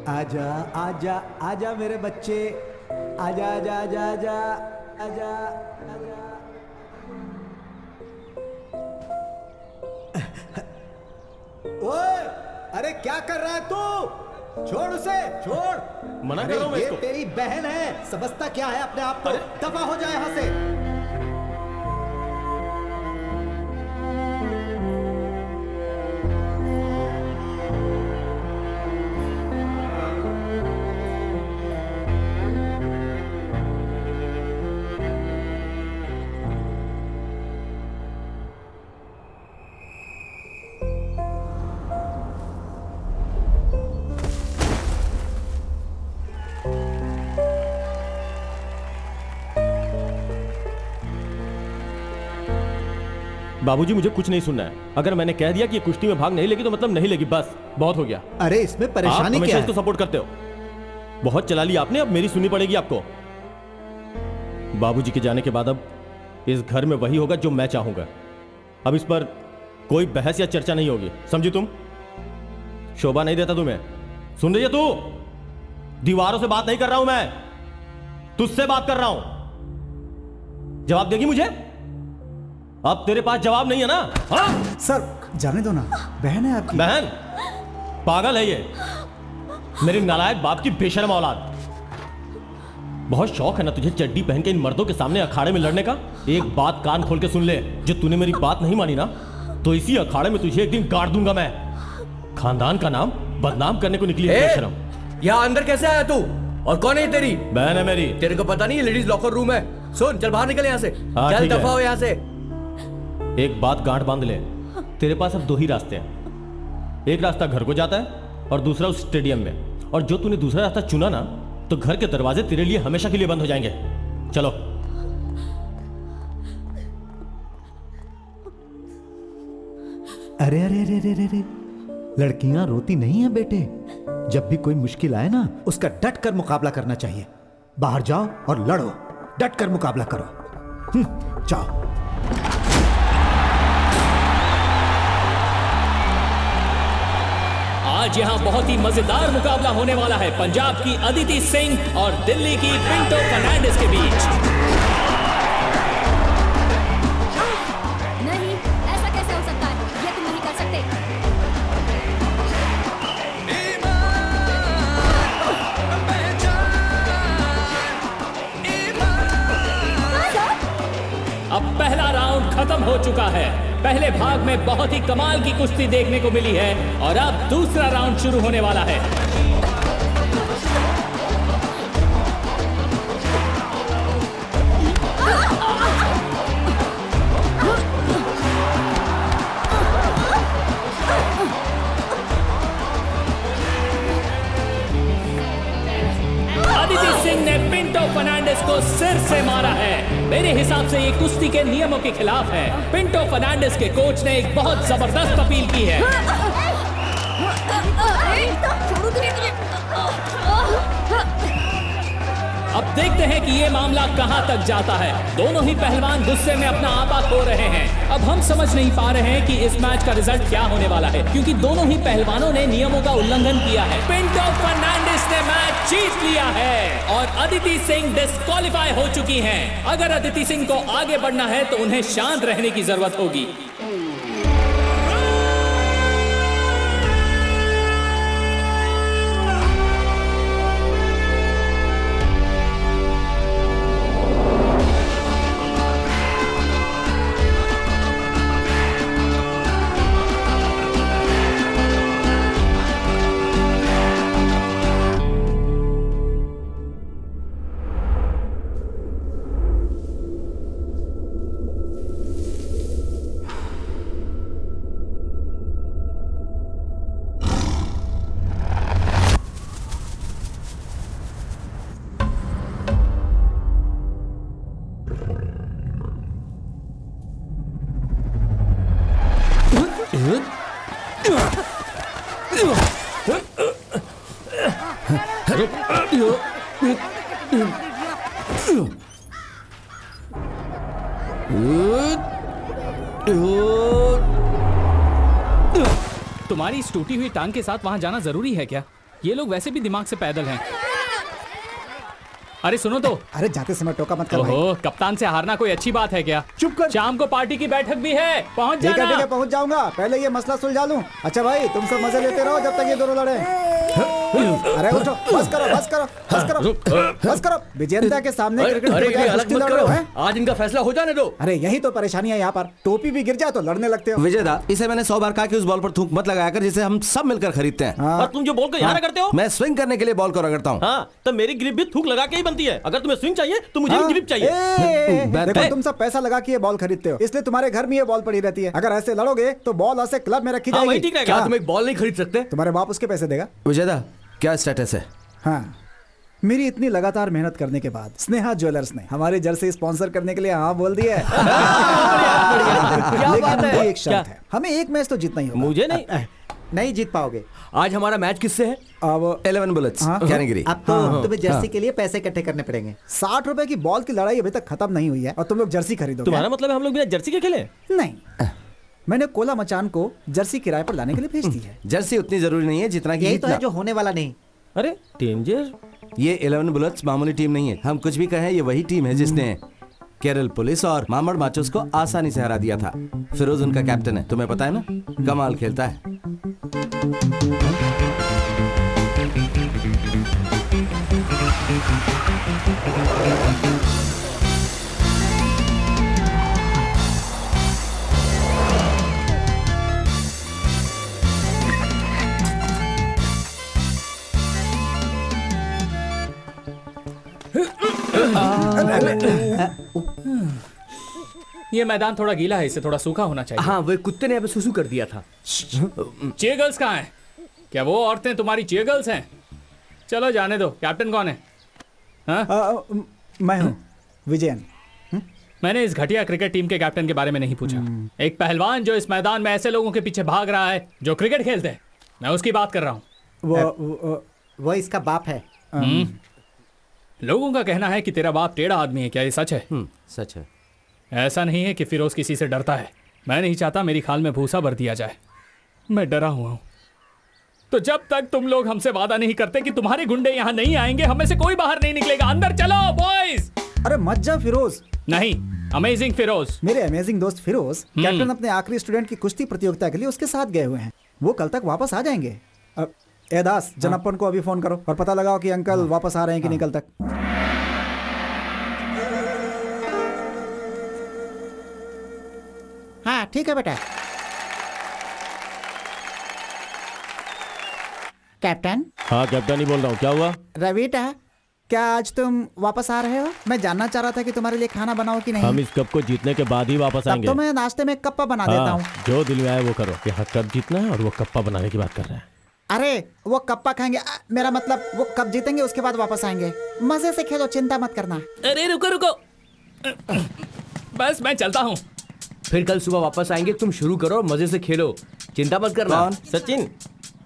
आजा आजा आजा मेरे बच्चे, आजा आजा आजा आजा आजा आजा। ओए, अरे क्या कर रहा है तू? छोड़ उसे, छोड़। मना कर रहा हूं मैं इसको। ये तेरी बहन है, समझता क्या है अपने आप को? दफा हो जाए यहाँ से। बाबूजी मुझे कुछ नहीं सुनना है। अगर मैंने कह दिया कि ये कुश्ती में भाग नहीं लेगी तो मतलब नहीं लेगी, बस बहुत हो गया। अरे इसमें परेशानी आप क्या है? इसको सपोर्ट करते हो। बहुत चला लिया आपने, अब मेरी सुननी पड़ेगी आपको। बाबूजी के जाने के बाद अब इस घर में वही होगा जो मैं चाहूंगा। अब इस पर कोई बहस या चर्चा नहीं होगी, समझी तुम? शोभा नहीं देता तुम्हें। सुन रही है तू? दीवारों से बात नहीं कर रहा हूं मैं, तुझसे बात कर रहा हूं। जवाब देगी मुझे? अब तेरे पास जवाब नहीं है ना? हाँ? सर जाने दो ना, बहन है आपकी। बहन? पागल है ये, मेरी नालायक बाप की बेशर्म औलाद। बहुत शौक है ना तुझे चड्डी पहन के इन मर्दों के सामने अखाड़े में लड़ने का? एक बात कान खोल के सुन ले, जो तूने मेरी बात नहीं मानी ना, तो इसी अखाड़े में तुझे एक दिन गाड़ दूंगा मैं। खानदान का नाम बदनाम करने को निकली है बेशर्म। यहाँ अंदर कैसे आया तू? और कौन है तेरी बहन? है मेरी। तेरे को पता नहीं है लेडीज लॉकर रूम है? सुन, चल बाहर निकल यहाँ से। हाँ, चल ठीक है। दफा हो यहाँ से। एक बात गांठ बांध ले, तेरे पास अब दो ही रास्ते हैं। एक रास्ता घर को जाता है और दूसरा उस स्टेडियम में। और जो तूने दूसरा रास्ता चुना ना, तो घर के दरवाजे तेरे लिए हमेशा के लिए बंद हो जाएंगे। चलो। अरे अरे अरे अरे अरे, लड़कियां रोती नहीं है बेटे। जब भी कोई मुश्किल आए ना, उसका डट कर मुकाबला करना चाहिए। बाहर जाओ और लड़ो, डट कर मुकाबला करो। जाओ। आज यहाँ बहुत ही मजेदार मुकाबला होने वाला है पंजाब की अदिति सिंह और दिल्ली की पिंटो फर्नांडिस के बीच। नहीं, ऐसा कैसे हो सकता है? ये तुम नहीं कर सकते। अब पहला राउंड खत्म हो चुका है। पहले भाग में बहुत ही कमाल की कुश्ती देखने को मिली है और अब दूसरा राउंड शुरू होने वाला है। अदिति सिंह ने पिंटो फर्नांडिस को सिर से मारा है। मेरे हिसाब से ये कुश्ती के नियमों के खिलाफ है। पिंटो फर्नांडिस के कोच ने एक बहुत जबरदस्त अपील की है। अब देखते हैं कि ये मामला कहां तक जाता है। दोनों ही पहलवान गुस्से में अपना आपा खो रहे हैं। अब हम समझ नहीं पा रहे हैं कि इस मैच का रिजल्ट क्या होने वाला है, क्योंकि दोनों ही पहलवानों ने नियमों का उल्लंघन किया है। पिंटो फर्नांडिस ने मैच जीत लिया है और अदिति सिंह डिस्क्वालीफाई हो चुकी हैं। अगर अदिति सिंह को आगे बढ़ना है तो उन्हें शांत रहने की जरूरत होगी। तुम्हारी इस टूटी हुई टांग के साथ वहां जाना जरूरी है क्या? ये लोग वैसे भी दिमाग से पैदल हैं। अरे सुनो तो। अरे जाते समय टोका मत कर भाई। ओहो, कप्तान से हारना कोई अच्छी बात है क्या? चुप कर। शाम को पार्टी की बैठक भी है, पहुंच ठीक जाना। है पहुंच जाऊंगा, पहले ये मसला सुलझा लूं। अच्छा भाई तुम सब मजे लेते रहो जब तक ये दोनों लड़े। अरे उठो, बस करो। विजेंद्र के सामने क्रिकेट अरे के बजाय अलग कुश्ती मत लड़ करो, रहे हो, हैं? आज इनका फैसला हो जाने दो। अरे यही तो परेशानी है यहाँ पर, टोपी भी गिर जाए तो लड़ने लगते हो। विजय दा, इसे मैंने 100 बार कहा कि उस बॉल पर थूक मत लगाया कर जिसे हम सब मिलकर खरीदते हैं। हाँ। और तुम जो बॉल को यहाँ करते हो, मैं स्विंग करने के लिए बॉल को रगड़ता हूँ। हाँ, तो मेरी ग्रिप भी थूक लगा के ही बनती है। अगर तुम्हें स्विंग चाहिए तो मुझे हाँ? भी ग्रिप चाहिए। देखो तुम सब पैसा लगा के ये बॉल खरीदते हो, इसलिए तुम्हारे घर में ये बॉल पड़ी रहती है। अगर ऐसे लड़ोगे तो बॉल ऐसे क्लब में रखी हाँ, वही जाएगी। ठीक रहेगा। क्या तुम एक बॉल नहीं खरीद सकते? तुम्हारे बाप उसके पैसे देगा। विजय दा, क्या स्टेटस है? हाँ, मेरी इतनी लगातार मेहनत करने के बाद स्नेहा ज्वेलर्स ने हमारी जर्सी स्पॉन्सर करने के लिए हाँ बोल दिया है। लेकिन उनकी एक शर्त है, हमें एक मैच तो जीतना ही होगा। मुझे नहीं नहीं जीत पाओगे। आज हमारा मैच किससे है? अब 11 बुलेट्स, हाँ। कैटेगरी। अब तो तुम्हें जर्सी के लिए पैसे इकट्ठे करने पड़ेंगे। 60 रुपए की बॉल की लड़ाई अभी तक खत्म नहीं हुई है और तुम लोग जर्सी खरीदोगे। तुम्हारा मतलब है हम लोग बिना जर्सी के खेले? नहीं, मैंने कोला मचान को जर्सी किराए पर लाने के लिए भेज दी है। जर्सी उतनी जरूरी नहीं है जितना कि यही तो जीतना। है जो होने वाला नहीं। अरे डेंजर। ये 11 बुलेट्स मामूली टीम नहीं है। हम कुछ भी कहें, ये वही टीम है जिसने केरल पुलिस और मामड़ माचोस को आसानी से हरा दिया था। फिरोज उनका कैप्टन है, तुम्हें पता है ना, कमाल खेलता है। ये मैदान थोड़ा गीला है, इसे थोड़ा सूखा होना चाहिए। हाँ, वो कुत्ते ने अभी सुसु कर दिया था। चीयर गर्ल्स कहाँ हैं? क्या वो औरतें तुम्हारी चीयर गर्ल्स हैं? चलो जाने दो। कैप्टन कौन है? हाँ? मैं हूँ विजयन। मैंने इस घटिया क्रिकेट टीम के कैप्टन के बारे में नहीं पूछा। एक पहलवान जो इस मैदान में ऐसे लोगों के पीछे भाग रहा है जो क्रिकेट खेलते हैं, मैं उसकी बात कर रहा हूँ। वो इसका बाप है। लोगों का कहना है कि तेरा बाप टेढ़ा आदमी है, क्या ये सच है? सच है। ऐसा नहीं है कि फिरोज किसी से डरता है। मैं नहीं चाहता मेरी खाल में भूसा भर दिया जाए। मैं डरा हुआ हूं। तो जब तक तुम लोग हमसे वादा नहीं करते कि तुम्हारे गुंडे यहाँ नहीं आएंगे, हमें से कोई बाहर नहीं निकलेगा। अंदर चलो बॉयज। अरे मत जा फिरोज। नहीं, अमेजिंग फिरोज। मेरे अमेजिंग दोस्त फिरोज कैप्टन अपने आखिरी स्टूडेंट की कुश्ती प्रतियोगिता के लिए उसके साथ गए हुए हैं। वो कल तक वापस आ जाएंगे। दास, जनप्पन को अभी फोन करो और पता लगाओ कि अंकल वापस आ रहे हैं कि नहीं कल तक। हाँ ठीक है बेटा। कैप्टन। हाँ कैप्टन ही बोल रहा हूँ। क्या हुआ? रविटा, क्या आज तुम वापस आ रहे हो? मैं जानना चाह रहा था कि तुम्हारे लिए खाना बनाओ कि नहीं। हम इस कप को जीतने के बाद ही वापस तब आएंगे। तो मैं नाश्ते में कप्पा बना देता हूँ। जो दिल में आए वो करो। यहाँ कप जीतना है और वो कप्पा बनाने की बात कर रहे हैं। अरे वो कप्पा खाएंगे, मेरा मतलब वो कप जीतेंगे उसके बाद वापस आएंगे। मजे से खेलो, चिंता मत करना। अरे रुको रुको, बस मैं चलता हूँ। फिर कल सुबह वापस आएंगे। तुम शुरू करो, मजे से खेलो, चिंता मत करना। कौन? सचिन।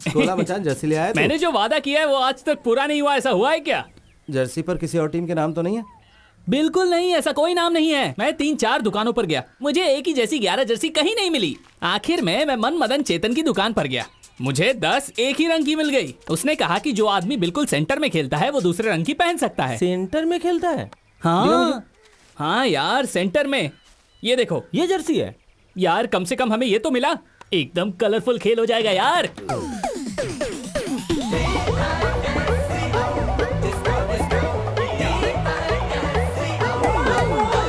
कोला मचान जर्सी ले आया? मैंने जो वादा किया है वो आज तक पूरा नहीं हुआ। ऐसा हुआ है क्या? जर्सी पर किसी और टीम के नाम तो नहीं है? बिल्कुल नहीं, ऐसा कोई नाम नहीं है। मैं 3-4 दुकानों पर गया, मुझे एक ही जैसी 11 जर्सी कहीं नहीं मिली। आखिर में मैं मन मदन चेतन की दुकान पर गया, मुझे 10 एक ही रंग की मिल गई। उसने कहा कि जो आदमी बिल्कुल सेंटर में खेलता है वो दूसरे रंग की पहन सकता है। सेंटर में खेलता है? हाँ हाँ यार, सेंटर में। ये देखो, ये जर्सी है यार कम से कम हमें ये तो मिला। एकदम कलरफुल खेल हो जाएगा यार।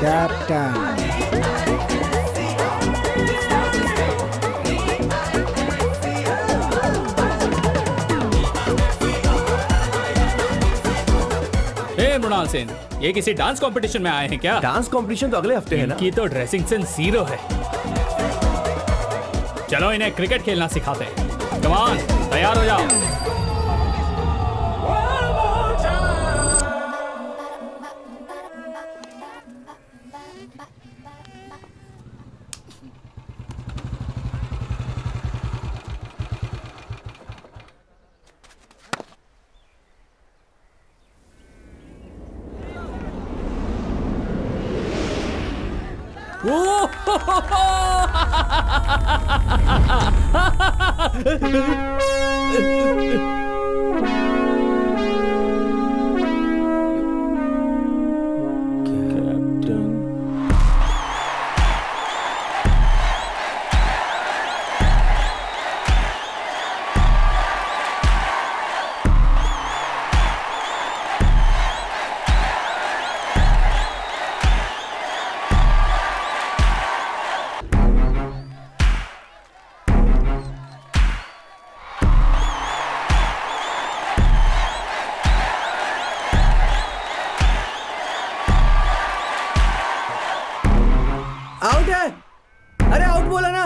कैप्टन मृणाल सेन, ये किसी डांस कंपटीशन में आए हैं क्या? डांस कंपटीशन तो अगले हफ्ते है ना। इनकी तो ड्रेसिंग सेंस 0 है। चलो इन्हें क्रिकेट खेलना सिखाते हैं। कम ऑन, तैयार हो जाओ। बोला ना।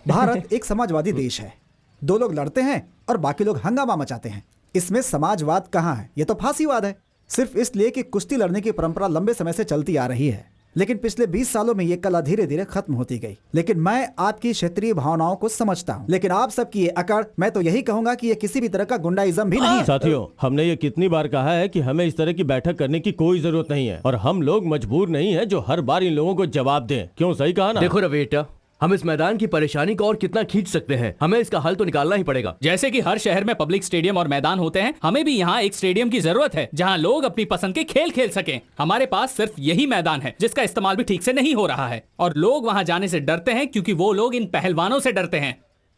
भारत एक समाजवादी देश है। दो लोग लड़ते हैं और बाकी लोग हंगामा मचाते हैं। इसमें समाजवाद कहाँ है? ये तो फांसीवाद है। सिर्फ इसलिए कि कुश्ती लड़ने की परंपरा लंबे समय से चलती आ रही है, लेकिन पिछले 20 सालों में ये कला धीरे धीरे खत्म होती गई। लेकिन मैं आपकी क्षेत्रीय भावनाओं को समझता हूँ, लेकिन आप सबकी ये अकड़, मैं तो यही कहूंगा कि ये किसी भी तरह का गुंडाइज्म भी नहीं है। साथियों, हमने ये कितनी बार कहा है कि हमें इस तरह की बैठक करने की कोई जरूरत नहीं है, और हम लोग मजबूर नहीं है जो हर बार इन लोगों को जवाब दें। क्यों, सही कहा ना? देखो रवेटा, हम इस मैदान की परेशानी को और कितना खींच सकते हैं, हमें इसका हल तो निकालना ही पड़ेगा। जैसे कि हर शहर में पब्लिक स्टेडियम और मैदान होते हैं, हमें भी यहाँ एक स्टेडियम की जरूरत है जहाँ लोग अपनी पसंद के खेल खेल सकें। हमारे पास सिर्फ यही मैदान है जिसका इस्तेमाल भी ठीक से नहीं हो रहा है, और लोग वहाँ जाने से डरते हैं क्योंकि वो लोग इन पहलवानों से डरते हैं।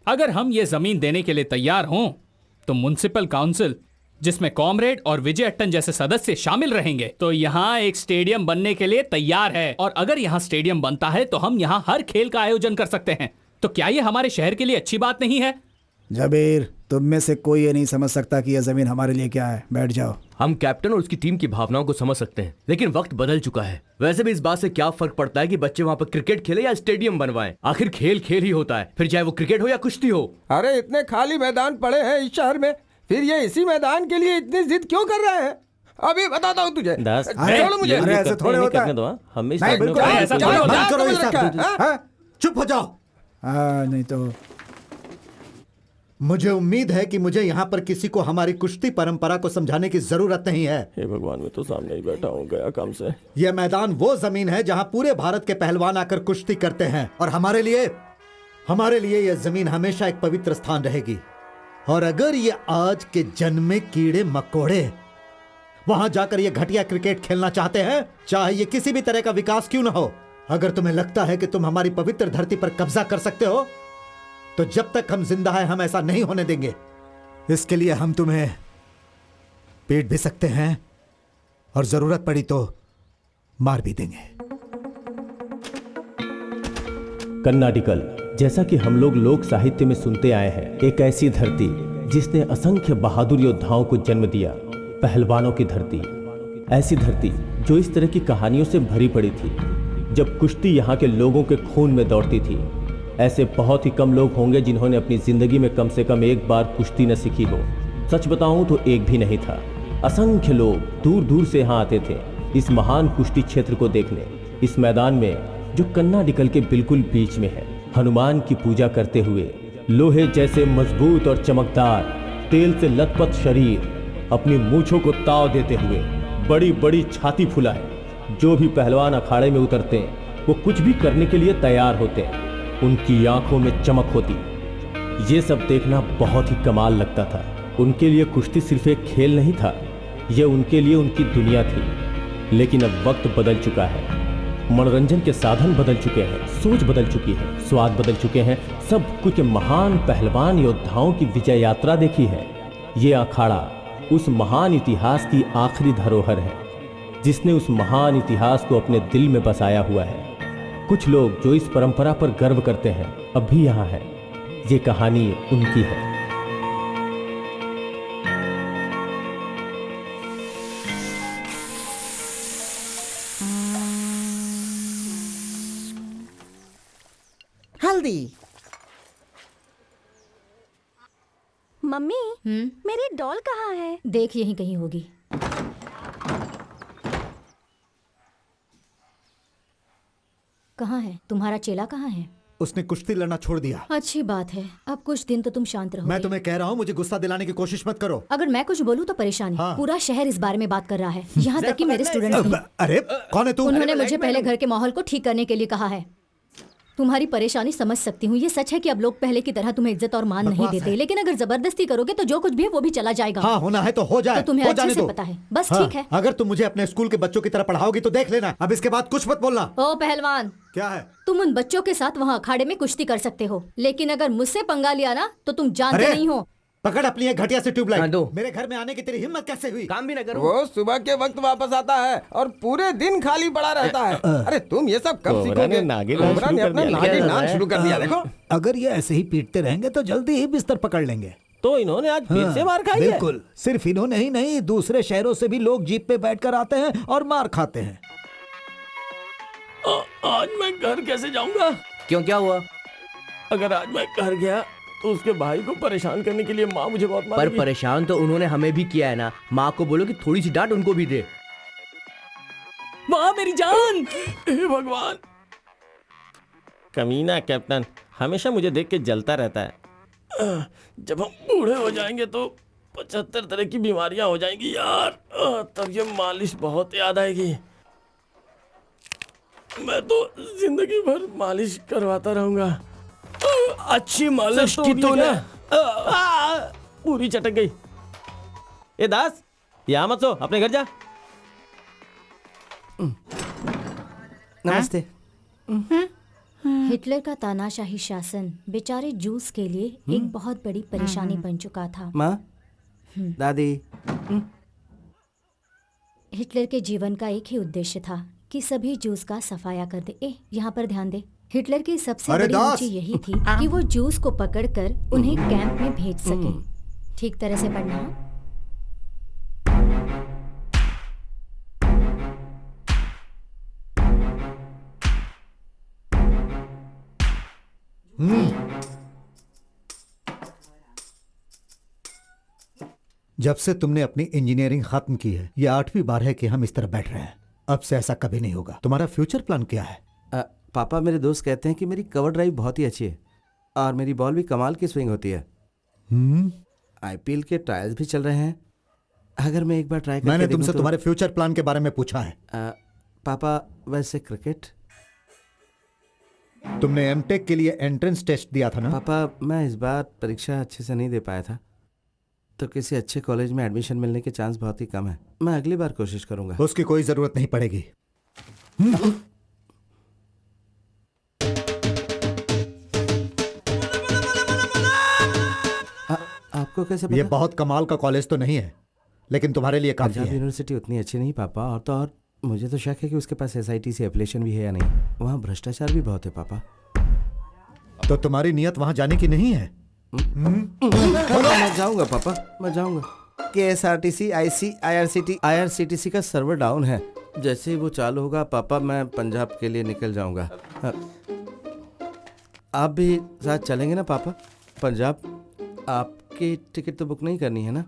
अगर हम ये जमीन देने के लिए तैयार हों तो म्युनिसिपल काउंसिल, जिसमें कॉमरेड और विजय अट्टन जैसे सदस्य शामिल रहेंगे, तो यहाँ एक स्टेडियम बनने के लिए तैयार है। और अगर यहाँ स्टेडियम बनता है तो हम यहाँ हर खेल का आयोजन कर सकते हैं। तो क्या ये हमारे शहर के लिए अच्छी बात नहीं है? जबीर, तुम में से कोई ये नहीं समझ सकता कि यह जमीन हमारे लिए क्या है। बैठ जाओ। हम कैप्टन और उसकी टीम की भावनाओं को समझ सकते हैं, लेकिन वक्त बदल चुका है। वैसे भी इस बात से क्या फर्क पड़ता है कि बच्चे वहाँ पर क्रिकेट खेले या स्टेडियम बनवाएं? आखिर खेल खेल ही होता है, फिर चाहे वो क्रिकेट हो या कुश्ती हो। अरे इतने खाली मैदान पड़े हैं इस शहर में, फिर ये इसी मैदान के लिए इतनी जिद क्यों कर रहे हैं? अभी बताता हूँ तुझे। छोड़ो मुझे। अरे ऐसे थोड़े होता है। हमें नहीं, बिल्कुल ऐसा थोड़ी होता है। बंद करो ये समझ सब। रखा है, हाँ? चुप हो जाओ। नहीं तो मुझे उम्मीद है कि मुझे यहाँ पर किसी को हमारी कुश्ती परंपरा को समझाने की जरूरत नहीं है। हे भगवान, मैं तो सामने ही बैठा हूँ, गया काम से। यह मैदान वो जमीन है जहाँ पूरे भारत के पहलवान आकर कुश्ती करते हैं, और हमारे लिए यह जमीन हमेशा एक पवित्र स्थान रहेगी। और अगर ये आज के जन्मे कीड़े मकोड़े वहां जाकर ये घटिया क्रिकेट खेलना चाहते हैं, चाहे ये किसी भी तरह का विकास क्यों ना हो, अगर तुम्हें लगता है कि तुम हमारी पवित्र धरती पर कब्जा कर सकते हो, तो जब तक हम जिंदा हैं हम ऐसा नहीं होने देंगे। इसके लिए हम तुम्हें पीट भी सकते हैं और जरूरत पड़ी तो मार भी देंगे। कर्नाटिकल, जैसा कि हम लोग साहित्य में सुनते आए हैं, एक ऐसी धरती जिसने असंख्य बहादुर योद्धाओं को जन्म दिया, पहलवानों की धरती। ऐसी धरती जो इस तरह की कहानियों से भरी पड़ी थी। जब कुश्ती यहाँ के लोगों के खून में दौड़ती थी, ऐसे बहुत ही कम लोग होंगे जिन्होंने अपनी जिंदगी में कम से कम एक बार कुश्ती न सीखी हो। सच बताऊं तो एक भी नहीं था। असंख्य लोग दूर दूर से यहाँ आते थे इस महान कुश्ती क्षेत्र को देखने। इस मैदान में जो कर्नाटिकल के बिल्कुल बीच में है, हनुमान की पूजा करते हुए, लोहे जैसे मजबूत और चमकदार, तेल से लथपथ शरीर, अपनी मूंछों को ताव देते हुए, बड़ी बड़ी छाती फुलाए, जो भी पहलवान अखाड़े में उतरते हैं वो कुछ भी करने के लिए तैयार होते हैं। उनकी आंखों में चमक होती। ये सब देखना बहुत ही कमाल लगता था। उनके लिए कुश्ती सिर्फ एक खेल नहीं था, यह उनके लिए उनकी दुनिया थी। लेकिन अब वक्त बदल चुका है, मनोरंजन के साधन बदल चुके हैं, सोच बदल चुकी है, स्वाद बदल चुके हैं। सब कुछ महान पहलवान योद्धाओं की विजय यात्रा देखी है। ये अखाड़ा उस महान इतिहास की आखिरी धरोहर है जिसने उस महान इतिहास को अपने दिल में बसाया हुआ है। कुछ लोग जो इस परंपरा पर गर्व करते हैं अब भी यहाँ है। ये कहानी उनकी है। हल्दी। मम्मी मेरी डॉल कहाँ है? देख यहीं कहीं होगी। कहाँ है तुम्हारा चेला? कहाँ है? उसने कुश्ती लड़ना छोड़ दिया। अच्छी बात है, अब कुछ दिन तो तुम शांत रहो। मैं तुम्हें कह रहा हूँ, मुझे गुस्सा दिलाने की कोशिश मत करो। अगर मैं कुछ बोलूँ तो परेशानी। हाँ। पूरा शहर इस बारे में बात कर रहा है, यहाँ तक कि मेरे स्टूडेंट्स भी। अरे कौन है तू? उन्होंने मुझे पहले घर के माहौल को ठीक करने के लिए कहा है। तुम्हारी परेशानी समझ सकती हूँ। ये सच है कि अब लोग पहले की तरह तुम्हें इज्जत और मान नहीं देते, लेकिन अगर जबरदस्ती करोगे तो जो कुछ भी है वो भी चला जाएगा। हाँ, होना है तो हो जाए। तो तुम्हें हो अच्छे जाने से दो। पता है। बस हाँ, ठीक है। अगर तुम मुझे अपने स्कूल के बच्चों की तरह पढ़ाओगी तो देख लेना, अब इसके बाद कुछ मत बोलना। ओ पहलवान, क्या है? तुम उन बच्चों के साथ वहाँ अखाड़े में कुश्ती कर सकते हो, लेकिन अगर मुझसे पंगा लिया ना तो तुम जानते अरे! नहीं हो। पकड़ अपनी एक घटिया से हाँ, ट्यूबलाइट। दो। मेरे घर में आने की तेरी हिम्मत कैसे हुई? काम भी ना करो। वो सुबह के वक्त वापस आता है और पूरे दिन खाली पड़ा रहता है। अरे तुम ये सब कब कोबरा सीखोगे? ने नागिन नाच कोबरा ने शुरू कर अपना दिया। नागिन क्या नाच है? शुरू कर दिया। देखो अगर ये ऐसे ही पीटते रहेंगे तो जल्दी ही बिस्तर पकड़ लेंगे। तो इन्होंने आज फिर से मार खाई है। बिल्कुल, सिर्फ इन्होंने ही नहीं, दूसरे शहरों से भी लोग जीप पे बैठकर आते हैं और मार खाते हैं। आज मैं घर कैसे जाऊंगा? क्यों, क्या हुआ? अगर आज मैं घर गया तो उसके भाई को परेशान करने के लिए माँ मुझे बहुत पर मारेगी। परेशान तो उन्होंने हमें भी किया है ना। माँ को बोलो कि थोड़ी सी डांट उनको भी दे। माँ मेरी जान! हे भगवान! कमीना कैप्टन हमेशा मुझे देख के जलता रहता है। जब हम बूढ़े हो जाएंगे तो 75 तरह की बीमारियां हो जाएंगी यार। तब ये मालिश बहुत याद आएगी। मैं तो जिंदगी भर मालिश करवाता रहूंगा। अच्छी मालिश की तूने। पूरी चटक गई। ए दास, यहाँ मत सो, अपने घर जा। नमस्ते। हिटलर का तानाशाही शासन बेचारे जूस के लिए एक बहुत बड़ी परेशानी बन चुका था। माँ, दादी। हिटलर के जीवन का एक ही उद्देश्य था कि सभी जूस का सफाया कर दे। यहाँ पर ध्यान दे। हिटलर की सबसे अरे बड़ी दास! रुचि यही थी कि वो जूस को पकड़कर उन्हें कैंप में भेज सके। ठीक तरह से पढ़ना। जब से तुमने अपनी इंजीनियरिंग खत्म की है, ये 8वीं बार है कि हम इस तरह बैठ रहे हैं। अब से ऐसा कभी नहीं होगा। तुम्हारा फ्यूचर प्लान क्या है? पापा, मेरे दोस्त कहते हैं कि मेरी कवर ड्राइव बहुत ही अच्छी है और मेरी बॉल भी कमाल की स्विंग होती है। आईपीएल के ट्रायल्स भी चल रहे हैं। अगर मैं एक बार ट्राई करके मैंने देखूं तुमसे तो... तुम्हारे फ्यूचर प्लान के बारे में पूछा है। पापा, वैसे क्रिकेट? तुमने एमटेक के लिए एंट्रेंस टेस्ट दिया था ना? पापा, मैं इस बार परीक्षा अच्छे से नहीं दे पाया था, तो किसी अच्छे कॉलेज में एडमिशन मिलने के चांस बहुत ही कम है। मैं अगली बार कोशिश करूंगा। उसकी कोई जरूरत नहीं पड़ेगी। आपको कैसे पता? ये बहुत कमाल का कॉलेज तो नहीं है, लेकिन तुम्हारे लिए काफी पंजाब है। यूनिवर्सिटी उतनी अच्छी नहीं पापा। और तो और मुझे तो शक है कि उसके पास SIT से एप्लीकेशन भी है या नहीं। वहाँ भ्रष्टाचार भी बहुत है पापा। तो तुम्हारी नियत वहां जाने की नहीं है? मैं जाऊंगा पापा, मैं जाऊंगा। KSRTC, IRCTC का सर्वर डाउन है। जैसे ही वो चालू होगा पापा, मैं पंजाब के लिए निकल जाऊंगा। आप भी साथ चलेंगे ना पापा पंजाब? आपकी टिकट तो बुक नहीं करनी है ना?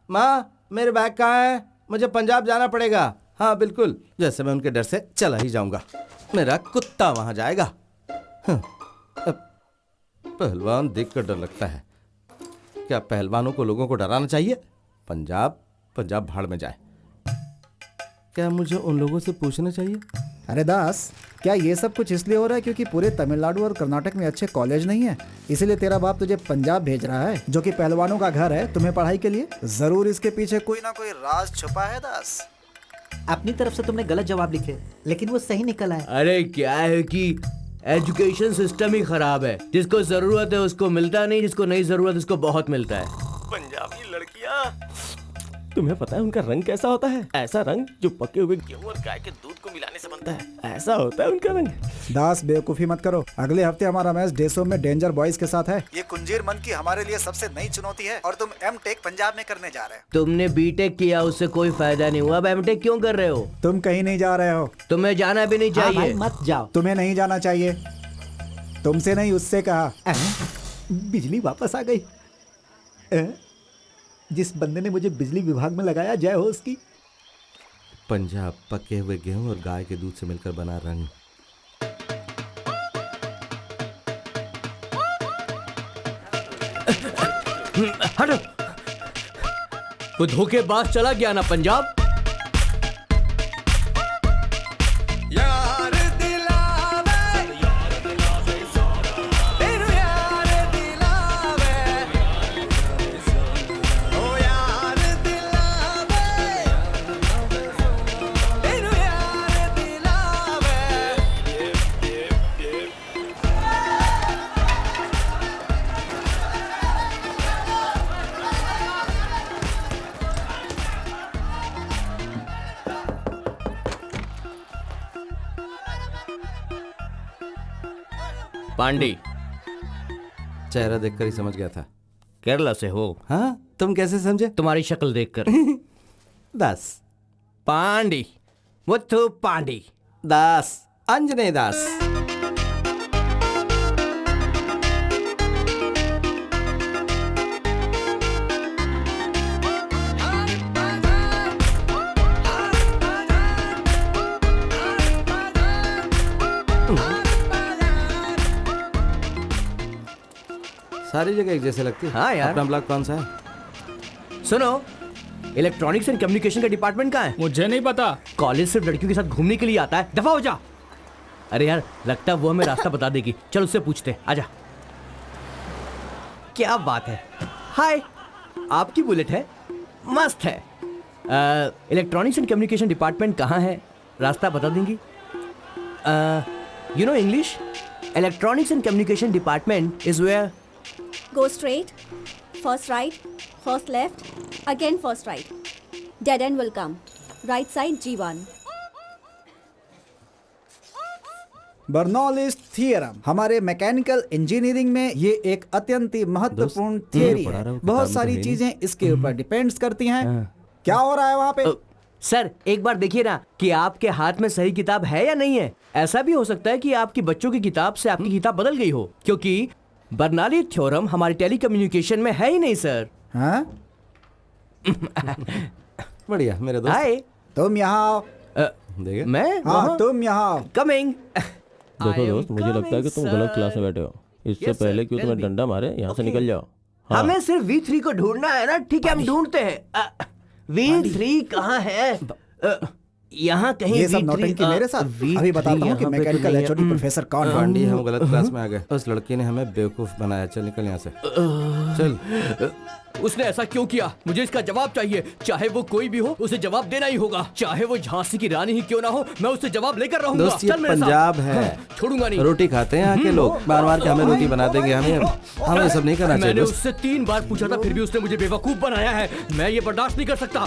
माँ, मेरे बैग कहाँ है? मुझे पंजाब जाना पड़ेगा। हाँ बिल्कुल, जैसे मैं उनके डर से चला ही जाऊंगा। मेरा कुत्ता वहां जाएगा। पहलवान देखकर डर लगता है। क्या पहलवानों को लोगों को डराना चाहिए? पंजाब भाड़ में जाए। क्या मुझे उन लोगों से पूछना चाहिए? अरे दास, क्या ये सब कुछ इसलिए हो रहा है क्योंकि पूरे तमिलनाडु और कर्नाटक में अच्छे कॉलेज नहीं है, इसीलिए तेरा बाप तुझे पंजाब भेज रहा है, जो कि पहलवानों का घर है, तुम्हें पढ़ाई के लिए? जरूर इसके पीछे कोई ना कोई राज छुपा है दास। अपनी तरफ से तुमने गलत जवाब लिखे, लेकिन वो सही निकला है। अरे क्या है कि एजुकेशन सिस्टम ही खराब है। जिसको जरूरत है उसको मिलता नहीं, जिसको नहीं जरूरत उसको बहुत मिलता है। पंजाबी लड़कियां, तुम्हें पता है उनका रंग कैसा होता है? ऐसा रंग जो पके हुए गेहूं और गाय के दूध को मिलाने से बनता है। ऐसा होता है उनका रंग। दास, बेवकूफी मत करो। अगले हफ्ते हमारा मैच डेसो में डेंजर बॉयज के साथ है। ये कुंजीर मन की हमारे लिए सबसे नई चुनौती है और तुम एमटेक पंजाब में करने जा रहे हो। तुमने बीटेक किया, उससे कोई फायदा नहीं हुआ। अब एमटेक क्यों कर रहे हो? तुम कहीं नहीं जा रहे हो। तुम्हें जाना भी नहीं चाहिए। मत जाओ। तुम्हें नहीं जाना चाहिए। तुमसे नहीं, उससे कहा। बिजली वापस आ गई। जिस बंदे ने मुझे बिजली विभाग में लगाया, जय हो उसकी। पंजाब पके हुए गेहूं और गाय के दूध से मिलकर बना रंग। हटो, वो धोखेबाज चला गया ना पंजाब। पांडे, चेहरा देखकर ही समझ गया था। केरला से हो? हाँ, तुम कैसे समझे? तुम्हारी शक्ल देखकर। दास पांडे, मुथु पांडे। दास, अंजने दास। सारी जगह एक जैसे लगती है। हाँ यार। अपना ब्लॉक कौन सा है? सुनो, इलेक्ट्रॉनिक्स एंड कम्युनिकेशन का डिपार्टमेंट कहाँ है? मुझे नहीं पता। कॉलेज सिर्फ लड़कियों के साथ घूमने के लिए आता है, दफा हो जा। अरे यार, लगता है वो हमें रास्ता बता देगी। चल उससे पूछते, आजा। क्या बात है। हाय, आपकी बुलेट है, मस्त है। इलेक्ट्रॉनिक्स एंड कम्युनिकेशन डिपार्टमेंट कहाँ है, रास्ता बता देंगी? You know English? Electronics and communication department is where? Go straight, first right, first left, again first right. Dead end will come. Right side G1. Bernoulli's theorem हमारे mechanical engineering में ये एक अत्यंत ही महत्वपूर्ण थियरी है। बहुत सारी चीजें इसके ऊपर डिपेंड्स करती हैं। क्या हो रहा है वहाँ पे? सर, एक बार देखिए ना कि आपके हाथ में सही किताब है या नहीं है। ऐसा भी हो सकता है कि आपकी बच्चों की किताब से आपकी किताब बदल गई हो, क्योंकि बर्नौली थ्योरम हमारे टेलीकम्युनिकेशन में है ही नहीं सर। हाँ? बढ़िया मेरे दोस्त। हाय, तुम यहाँ। देखे? मैं? हाँ, तुम यहाँ। कमिंग। देखो दोस्त, मुझे लगता है कि तुम गलत क्लास में बैठे हो। इससे पहले क्यों तुम्हें डंडा मारे, यहाँ से निकल जाओ। हाँ। हमें सिर्फ V3 को ढूंढना है ना। ठीक है, हम ढूंढते हैं। V3 कहाँ है? यहाँ कहीं। ये सब नौटंकी मेरे साथ। अभी बताता हूँ कि मैकेनिकल एचओडी प्रोफेसर कौन है। पांडी, हम गलत क्लास में आ गए। उस लड़की ने हमें बेवकूफ बनाया। चल निकल यहाँ से, चल। उसने ऐसा क्यों किया? मुझे इसका जवाब चाहिए। चाहे वो कोई भी हो, उसे जवाब देना ही होगा। चाहे वो झांसी की रानी ही क्यों ना हो, मैं उससे जवाब लेकर रहूंगा। दोस्त, ये चल मेरे पंजाब साथ। है। हाँ, छोड़ूंगा नहीं। रोटी खाते हैं यहाँ के लोग, बार बार के हमें रोटी बना देंगे। हमें सब नहीं करना चाहिए। मैंने दोस्त। उससे 3 बार पूछा था, फिर भी उसने मुझे बेवकूफ बनाया है। मैं ये बर्दाश्त नहीं कर सकता।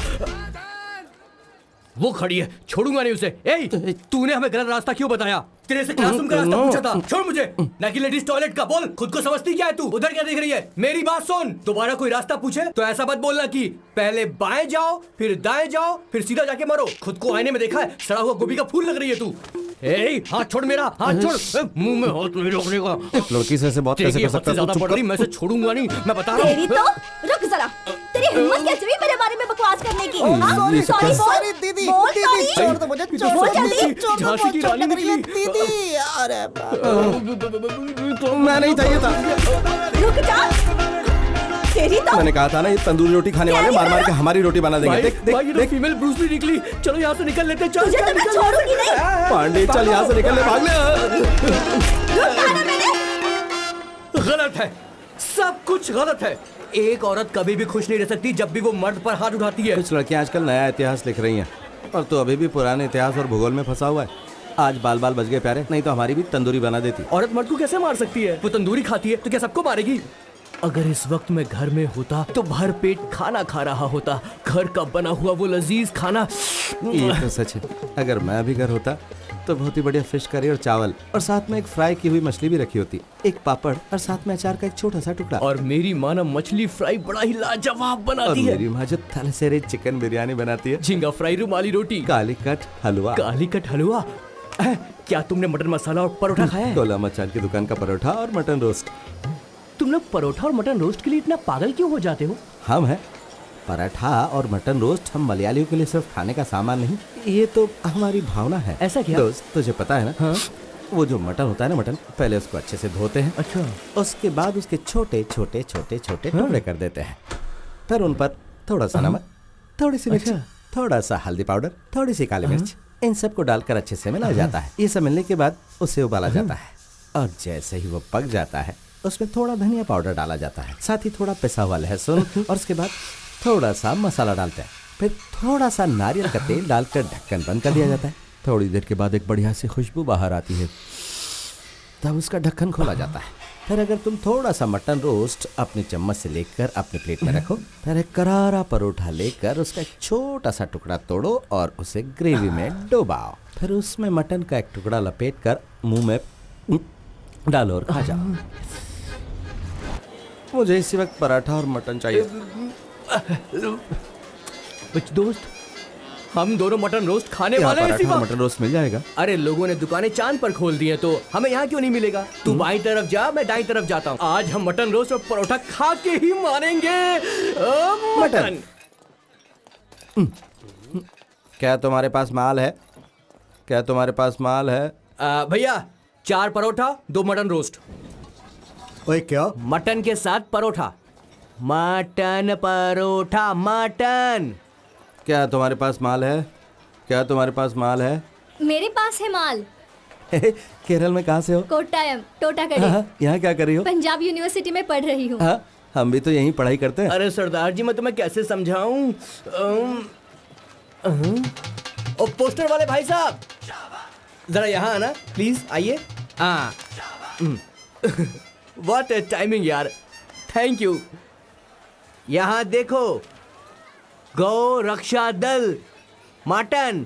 वो खड़ी है, छोड़ूंगा नहीं उसे। ए, तूने हमें गलत रास्ता क्यों बताया? तेरे से क्लासरूम का रास्ता पूछा था। छोड़ मुझे। ना कि लेडीज टॉयलेट का। बोल, खुद को समझती क्या है तू? उधर क्या देख रही है? मेरी बात सुन। दोबारा कोई रास्ता पूछे तो ऐसा मत बोलना कि पहले बाएं जाओ, फिर दाएं जाओ, फिर सीधा जाके मरो। खुद को आईने में देखा है? सड़ा हुआ गोभी का फूल लग रही है तू। ए, हाथ छोड़ मेरा, हाथ छोड़। मुंह में हाथ नहीं रोकने का। लड़की से ऐसे बहुत कैसे कर सकता है? ज्यादा पड़ रही, मैं से छोड़ूंगा नहीं, मैं बता रहा तेरी तो रुक जरा। तेरी हिम्मत कैसे हुई मेरे बारे में बकवास करने की? हाँ? सॉरी, सॉरी बोल। सॉरी दीदी, बोल दीदी, सॉरी। छोड़ दो मुझे, छोड़ बोल दो जल्दी। दीदी, छोड़ दो, झांसी की बहुत रानी चोट लग रही है, निकली। दीदी। अरे मैं नहीं था, ये था। रुक जा। तेरी तो मैंने कहा था ना, ये तंदूरी रोटी खाने वाले मार मार के हमारी रोटी बना देंगे। देख भाई, ये देख तो फीमेल ब्रूस ली निकली। चलो यहाँ से निकल लेते हैं। चल तुझे चल तो मैं निकल। छोड़ूंगी नहीं। पांडे, चल यहाँ से निकल ले, भाग ले। रुक जा ना मैंने। गलत है, सब कुछ गलत है। एक औरत कभी भी खुश नहीं रह सकती जब भी वो मर्द पर हाथ उठाती है। कुछ लड़कियां आजकल नया इतिहास लिख रही हैं, और तू अभी भी पुराने इतिहास और भूगोल में फंसा हुआ है। आज बाल बाल बच गए प्यारे, नहीं तो हमारी भी तंदूरी बना देती। औरत मर्द को कैसे मार सकती है? वो तंदूरी खाती है तो क्या सबको मारेगी? अगर इस वक्त मैं घर में होता तो भर पेट खाना खा रहा होता। घर का बना हुआ वो लजीज खाना। ये तो सच है। अगर मैं भी घर होता तो बहुत ही बढ़िया फिश करी और चावल, और साथ में एक फ्राई की हुई मछली भी रखी होती, एक पापड़, और साथ में अचार का एक छोटा सा टुकड़ा। और मेरी माँ ना मछली फ्राई बड़ा ही लाजवाब और बनाती है। मेरी माँ जो थलसेरे चिकन बिरयानी बनाती है, झींगा फ्राई, रुमाली रोटी, काली कट हलवा। काली कट हलवा। क्या तुमने मटन मसाला और परोठा खाया है? गोला मचान की दुकान का परोठा और मटन रोस्ट। तुम लोग परोठा और मटन रोस्ट के लिए इतना पागल क्यों हो जाते हो? हम हैं पराठा और मटन रोस्ट, हम मलयालियों के लिए सिर्फ खाने का सामान नहीं, ये तो हमारी भावना है। ऐसा क्या? दोस्त तुझे पता है ना, हाँ? वो जो मटन होता है ना, मटन पहले उसको अच्छे से धोते हैं। अच्छा। उसके बाद उसके छोटे छोटे छोटे छोटे टुकड़े कर देते हैं। फिर उन पर थोड़ा सा नमक, थोड़ी सी मिर्च, थोड़ा सा हल्दी पाउडर, थोड़ी सी काली मिर्च, इन सब को डालकर अच्छे से मिलाया जाता है। ये सब मिलने के बाद उसे उबाला जाता है और जैसे ही वो पक जाता है उसमें थोड़ा धनिया पाउडर डाला जाता है, साथ ही थोड़ा पिसा हुआ लहसुन, और उसके बाद थोड़ा सा मसाला डालते हैं। फिर थोड़ा सा नारियल का तेल डालकर ढक्कन बंद कर दिया जाता है। थोड़ी देर के बाद एक बढ़िया सी खुशबू बाहर आती है, तब उसका ढक्कन खोला जाता है। फिर अगर तुम थोड़ा सा मटन रोस्ट अपनी चम्मच से लेकर अपने प्लेट में रखो, फिर एक करारा परोठा लेकर उसका एक छोटा सा टुकड़ा तोड़ो और उसे ग्रेवी में डुबाओ। फिर उसमें मटन का एक टुकड़ा लपेट कर मुंह में डालो और खा जाओ। मुझे इसी वक्त पराठा और मटन चाहिए। दोस्त, हम दोनों मटन रोस्ट खाने यहाँ वाले हैं इसी पराठा और वक्त। मटन रोस्ट मिल जाएगा? अरे लोगों ने दुकानें चांद पर खोल दी हैं, तो हमें यहाँ क्यों नहीं मिलेगा? तू बाईं तरफ जा, मैं दाईं तरफ जाता हूँ। आज हम मटन रोस्ट और परोठा खा के ही मानेंगे। मटन। क्या तुम्हारे पास माल है? क्या तुम्हारे पास माल है? भैया 4 परोठा 2 मटन रोस्ट। ओए क्या? मटन के साथ परोठा। Mutton paratha mutton. क्या तुम्हारे पास माल है? क्या तुम्हारे पास माल है? मेरे पास है माल। केरल में कहाँ से हो? कोट्टायम, टोटाकड़ी। यहाँ क्या कर रही हो? पंजाब यूनिवर्सिटी में पढ़ रही हूँ। हाँ, हम भी तो यहीं पढ़ाई करते हैं। अरे सरदार जी, मैं तुम्हें कैसे समझाऊं? ओ पोस्टर वाले भाई साहब, जरा यहाँ आना प्लीज, आइए। व्हाट ए टाइमिंग यार, थैंक यू। यहाँ देखो, गौ रक्षा दल मटन।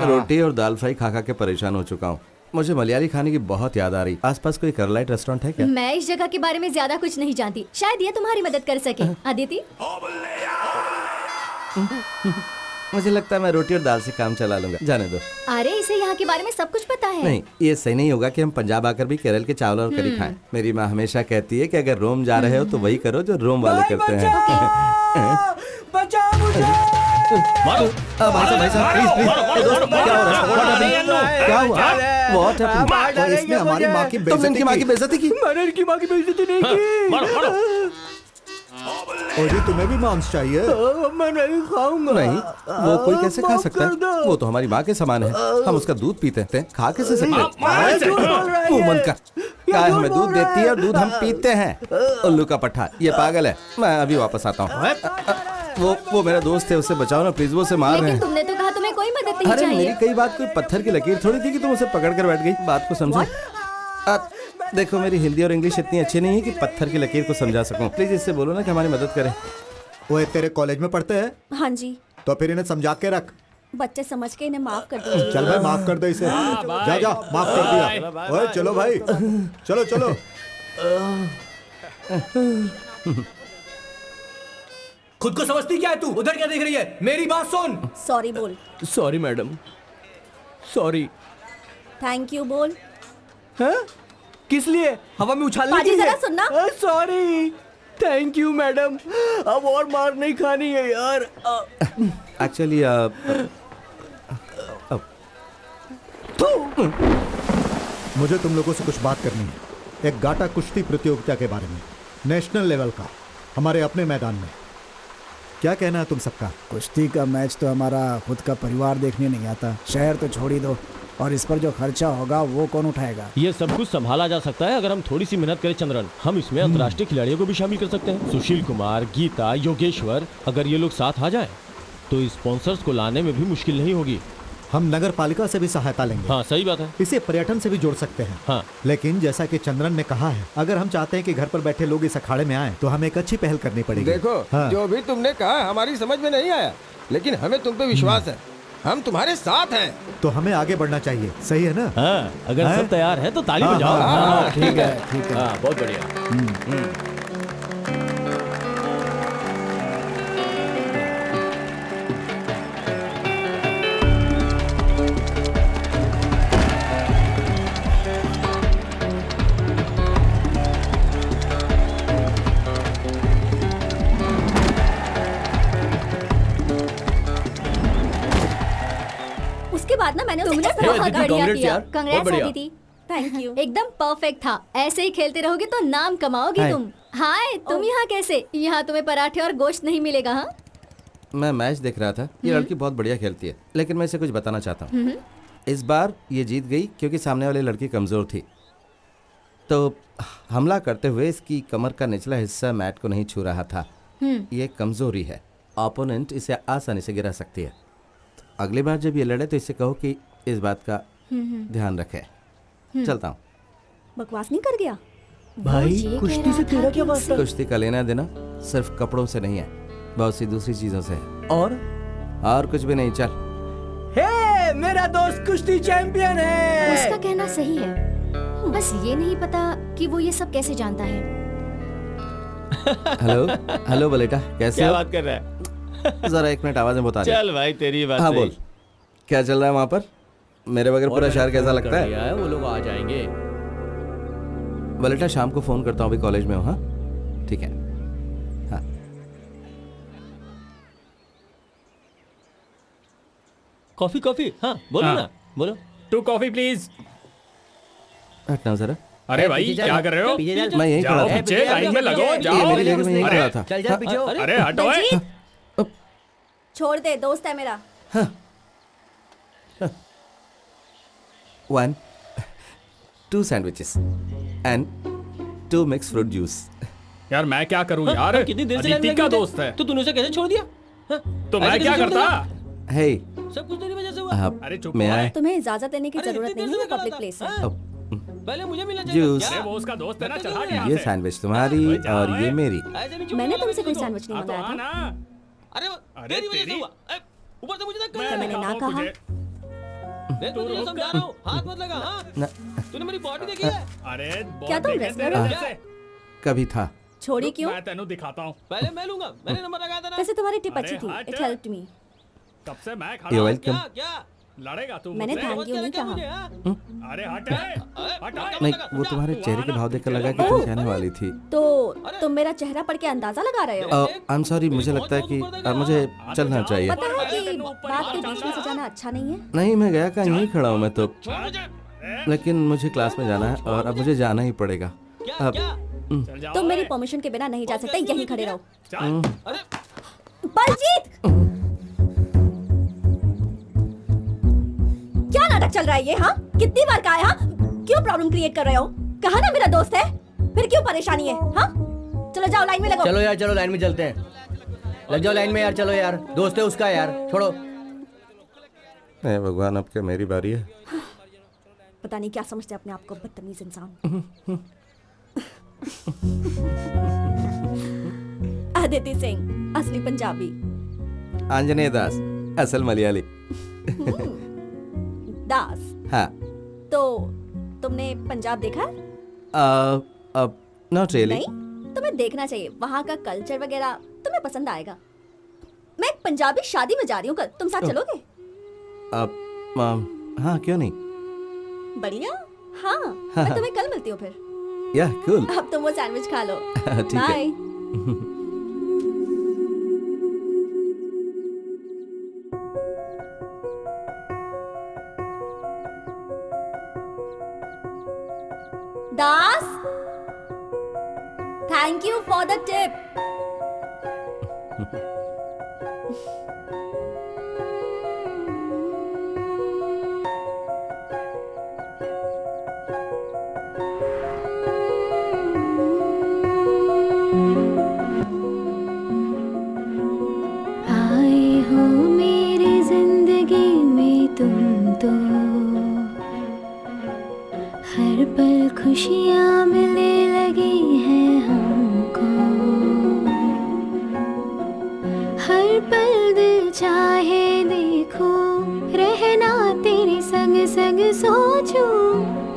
रोटी और दाल फ्राई खा खा के परेशान हो चुका हूँ। मुझे मलयाली खाने की बहुत याद आ रही। आसपास कोई करलाइट रेस्टोरेंट है क्या? मैं इस जगह के बारे में ज्यादा कुछ नहीं जानती, शायद ये तुम्हारी मदद कर सके। अदिति, मुझे लगता है मैं रोटी और दाल से काम चला लूंगा, जाने दो। अरे इसे यहाँ के बारे में सब कुछ पता है। नहीं, ये सही नहीं होगा कि हम पंजाब आकर भी केरल के चावल और करी खाएं। मेरी माँ हमेशा कहती है कि अगर रोम जा रहे हो तो वही करो जो रोम वाले करते हैं। बचाओ मुझे। मारो। भाई साहब प्लीज प्लीज। दोस्त क्या हो रहा है? क्या हुआ? What happened? इसने हमारी माँ की तुमने इनकी माँ की बेइज्जती की? मैंने इनकी माँ की बेइज्जती नहीं की। मारो मारो। और जी तुम्हें भी मांस चाहिए? मैं नहीं खाऊंगा। नहीं, वो कोई कैसे खा माफ सकता कर दो। है? वो तो हमारी माँ के समान है। हम उसका दूध पीते हैं, खा कैसे सकते माँ झूठ बोल रहा है हैं? मुंह बंद कर। गाय झूठ हमें बोल दूध रहा देती है और है। दूध हम पीते हैं। उल्लू का पट्टा, ये पागल है। मैं अभी वापस आता हूँ। वो मेरा दोस्त है, उसे बचाओ ना प्लीज, वो उसे मार रहे लेकिन हैं। तुमने तो कहा तुम्हें कोई मदद नहीं अरे मेरी चाहिए। कई बात कोई पत्थर की लकीर थोड़ी थी कि तुम उसे पकड़ कर बैठ गई। बात को समझो। देखो मेरी हिंदी और इंग्लिश इतनी अच्छी नहीं है कि पत्थर की लकीर को समझा सकूं। प्लीज इससे बोलो ना कि हमारी मदद करे। वो तेरे कॉलेज में पढ़ते हैं? हाँ जी, तो फिर इन्हें समझा के रख। बच्चे समझ के इन्हें माफ कर दीजिए। चल भाई माफ कर दे इसे। जा जा, माफ कर दिया। ओए चलो भाई, चलो चलो। खुद को समझती क्या है तू? उधर क्या देख रही है? मेरी बात सुन। सॉरी बोल। Sorry madam, sorry. Thank you बोल। हाँ? किस लिए? हवा में उछालने पाजी, के लिए? जरा सुनना। Sorry, thank you madam. अब और मार नहीं खानी है यार। एक्चुअली मुझे तुम लोगों से कुछ बात करनी है। एक गाटा कुश्ती प्रतियोगिता के बारे में, नेशनल लेवल का, हमारे अपने मैदान में। क्या कहना है तुम सबका? कुश्ती का मैच तो हमारा खुद का परिवार देखने नहीं आता। शहर तो छोड़ ही दो, और इस पर जो खर्चा होगा वो कौन उठाएगा? ये सब कुछ संभाला जा सकता है अगर हम थोड़ी सी मेहनत करें चंद्रन। हम इसमें अंतर्राष्ट्रीय खिलाड़ियों को भी शामिल कर सकते हैं। सुशील कुमार, गीता, योगेश्वर, अगर ये लोग साथ आ जाएं तो स्पॉन्सर्स को लाने में भी मुश्किल नहीं होगी। हम नगर पालिका से भी सहायता लेंगे। हाँ सही बात है। इसे पर्यटन से भी जोड़ सकते हैं। हाँ। लेकिन जैसा कि चंद्रन ने कहा है, अगर हम चाहते हैं कि घर पर बैठे लोग इस अखाड़े में आए तो हमें एक अच्छी पहल करनी पड़ेगी। देखो, हाँ। जो भी तुमने कहा हमारी समझ में नहीं आया, लेकिन हमें तुम पे विश्वास है। हम तुम्हारे साथ हैं। तो हमें आगे बढ़ना चाहिए, सही है ना? हाँ, अगर हाँ? सब तैयार है तो ताली हाँ, बजाओ। हाँ, हाँ, ठीक है, ठीक है। हाँ, बहुत बढ़िया। मैंने उसे तुमने इस तरह बहुत दीदी, बढ़िया congrats किया। यार, कांग्रेस बहुत बढ़िया। दीदी। Thank you. एकदम परफेक्ट था। ऐसे ही खेलते रहोगे तो नाम कमाओगी हाय। तुम। हाय, तुम यहाँ कैसे? यहाँ तुम्हें पराठे और गोश्त नहीं मिलेगा। हाँ, मैं मैच देख रहा था। ये लड़की बहुत बढ़िया खेलती है, लेकिन मैं इसे कुछ बताना चाहता हूँ। इस बार ये जीत गई क्योंकि सामने वाली लड़की कमज़ोर थी, तो हमला करते हुए इसकी कमर का निचला हिस्सा मैट को नहीं छू रहा था। ये कमज़ोरी है, ओपोनेंट इसे आसानी से गिरा सकती है। तो अगली बार जब ये लड़े तो इसे कहो कि इस बात का ध्यान रखे। चलता हूँ। बकवास नहीं कर गया? भाई कुश्ती से तेरा क्या वास्ता? कुश्ती का लेना देना सिर्फ कपड़ों से नहीं है, बहुत सी दूसरी चीज़ों से है। और कुछ भी नहीं। चल। हे, मेरा दोस्त कुश्ती चैंपियन है। उसका कहना सही है, बस ये नहीं पता कि वो ये सब कैसे जानता है। हेलो हेलो बलेटा, कैसे क्या हो? बात कर रहा है? जरा एक मिनट आवाज़ में बता दे। चल भाई, तेरी बात हाँ सही। बोल, क्या चल रहा है वहाँ पर? मेरे बगैर पूरा शहर कैसा लगता है? वो लोग आ जाएंगे। बलेटा, शाम को फ़ोन करता हूँ, अभी कॉलेज में हूँ। हाँ ठीक है। हाँ कॉफी। हाँ बोलो हाँ। ना, बोलो। 2 कॉफी प्लीज। हटना जरा। अरे भाई क्या कर रहे हो? मैं यहीं खड़ा जाओ था। पीछे, लाइन में लगो, ये जाओ। मेरी जगह में यहीं अरे, खड़ा था। चल जा पीछे हो। अरे हटो। बलजीत, छोड़ दे, दोस्त है मेरा। 1 2 sandwiches and 2 mixed fruit juice। यार मैं क्या करूं यार? कितनी देर से लाइन अदिति में का लगे थे? दोस्त है तो तूने उसे कैसे छोड़ दिया? हाँ? तो मैं ऐसे क्या कैसे छोड़ करता? दिया? हे, सब कुछ तेरी वजह से हुआ। आप अरे चुप मैं हो। आए। तुम्हें इजाजत देने की अरे, जरूरत इतनी नहीं देर है, से पब्लिक खड़ा प्लेस था। है। हाँ? पहले मुझे मिलना जूस। चाहिए। अरे वो उसका दोस्त है ना, चल हट ये यहाँ से। सैंडविच तुम्हारी और ये मेरी। ऐसे नहीं मैंने छूटेगा, तुमसे कोई देखो। सैंडविच नहीं हाँ तो मंगाया आ था। ना। अरे अरे तेरी वजह से तेरी। हुआ। ऊपर से मुझे धक्का क्या लगा। मैंने ना दिखाता हूँ कहा? तुझे। देख मैं तुझे समझा रहा हूँ, हाथ मत लगा। हाँ? ना, तूने मेरी बॉडी देखी है? अरे क्या तुम wrestler हो? कभी था। छोड़ी क्यों? मैं तेनू दिखाता हूँ। पहले मैं लूंगा, मैंने नंबर लगाया था ना। वैसे तुम्हारी टिप अरे अच्छी थी, हट। It helped me. कब से मैं You're खड़ा हूँ। welcome। क्या क्या? लड़ेगा तू मैंने मुझसे? थैंक यू नहीं क्या कहा। मुझे? हाँ? अरे हट हट। नहीं, वो तुम्हारे चेहरे के भाव देखकर लगा कि तुम कहने वाली थी। तो तुम मेरा चेहरा पढ़ के अंदाजा लगा रहे हो? आई एम सॉरी, मुझे लगता है कि मुझे चलना चाहिए। पता है कि बात के बीच में से जाना अच्छा नहीं है। नहीं, मैं गया कहाँ, यहीं खड़ा हूँ मैं तो। छोड़ मुझे। लेकिन मुझे क्लास में जाना है और अब मुझे जाना ही पड़ेगा। क्या अब क्या? चल जाओ। तुम मेरी परमिशन के बिना नहीं जा सकते, यहीं खड़े रहो। चल। अरे बलजीत, क्या नाटक चल रहा है ये? हाँ, कितनी बार कहा है? हाँ, क्यों प्रॉब्लम क्रिएट कर रहे हो? कहा ना मेरा दोस्त है, फिर क्यों परेशानी है? हाँ, चलो जाओ लाइन में लगो। चलो यार, चलो लाइन में चलते हैं। लग जाओ लाइन में यार, चलो यार, दोस्त है उसका यार, छोड़ो। हे भगवान, अब क्या मेरी बारी है? पता नहीं क्या समझते अपने आप को, बदतमीज इंसान। अदिति सिंह, असली पंजाबी। आंजनेय दास, असल मलयाली। दास। हाँ। तो तुमने पंजाब देखा है? अब नॉट रियली। नहीं, तुम्हें देखना चाहिए। वहाँ का कल्चर वगैरह तुम्हें पसंद आएगा। मैं एक पंजाबी शादी में जा रही हूँ कल, तुम साथ चलोगे? हाँ, क्यों नहीं? बढ़िया। हाँ, मैं तुम्हें कल मिलती हूँ फिर। या कूल। अब तुम वो सैंडविच खा लो। ठीक है। Bye. Das, thank you for the tip. आए हो मेरी जिंदगी में तुम तो, हर पल खुशियाँ मिलने लगी हैं हमको, हर पल दिल चाहे देखो, रहना तेरे संग संग सोचूं,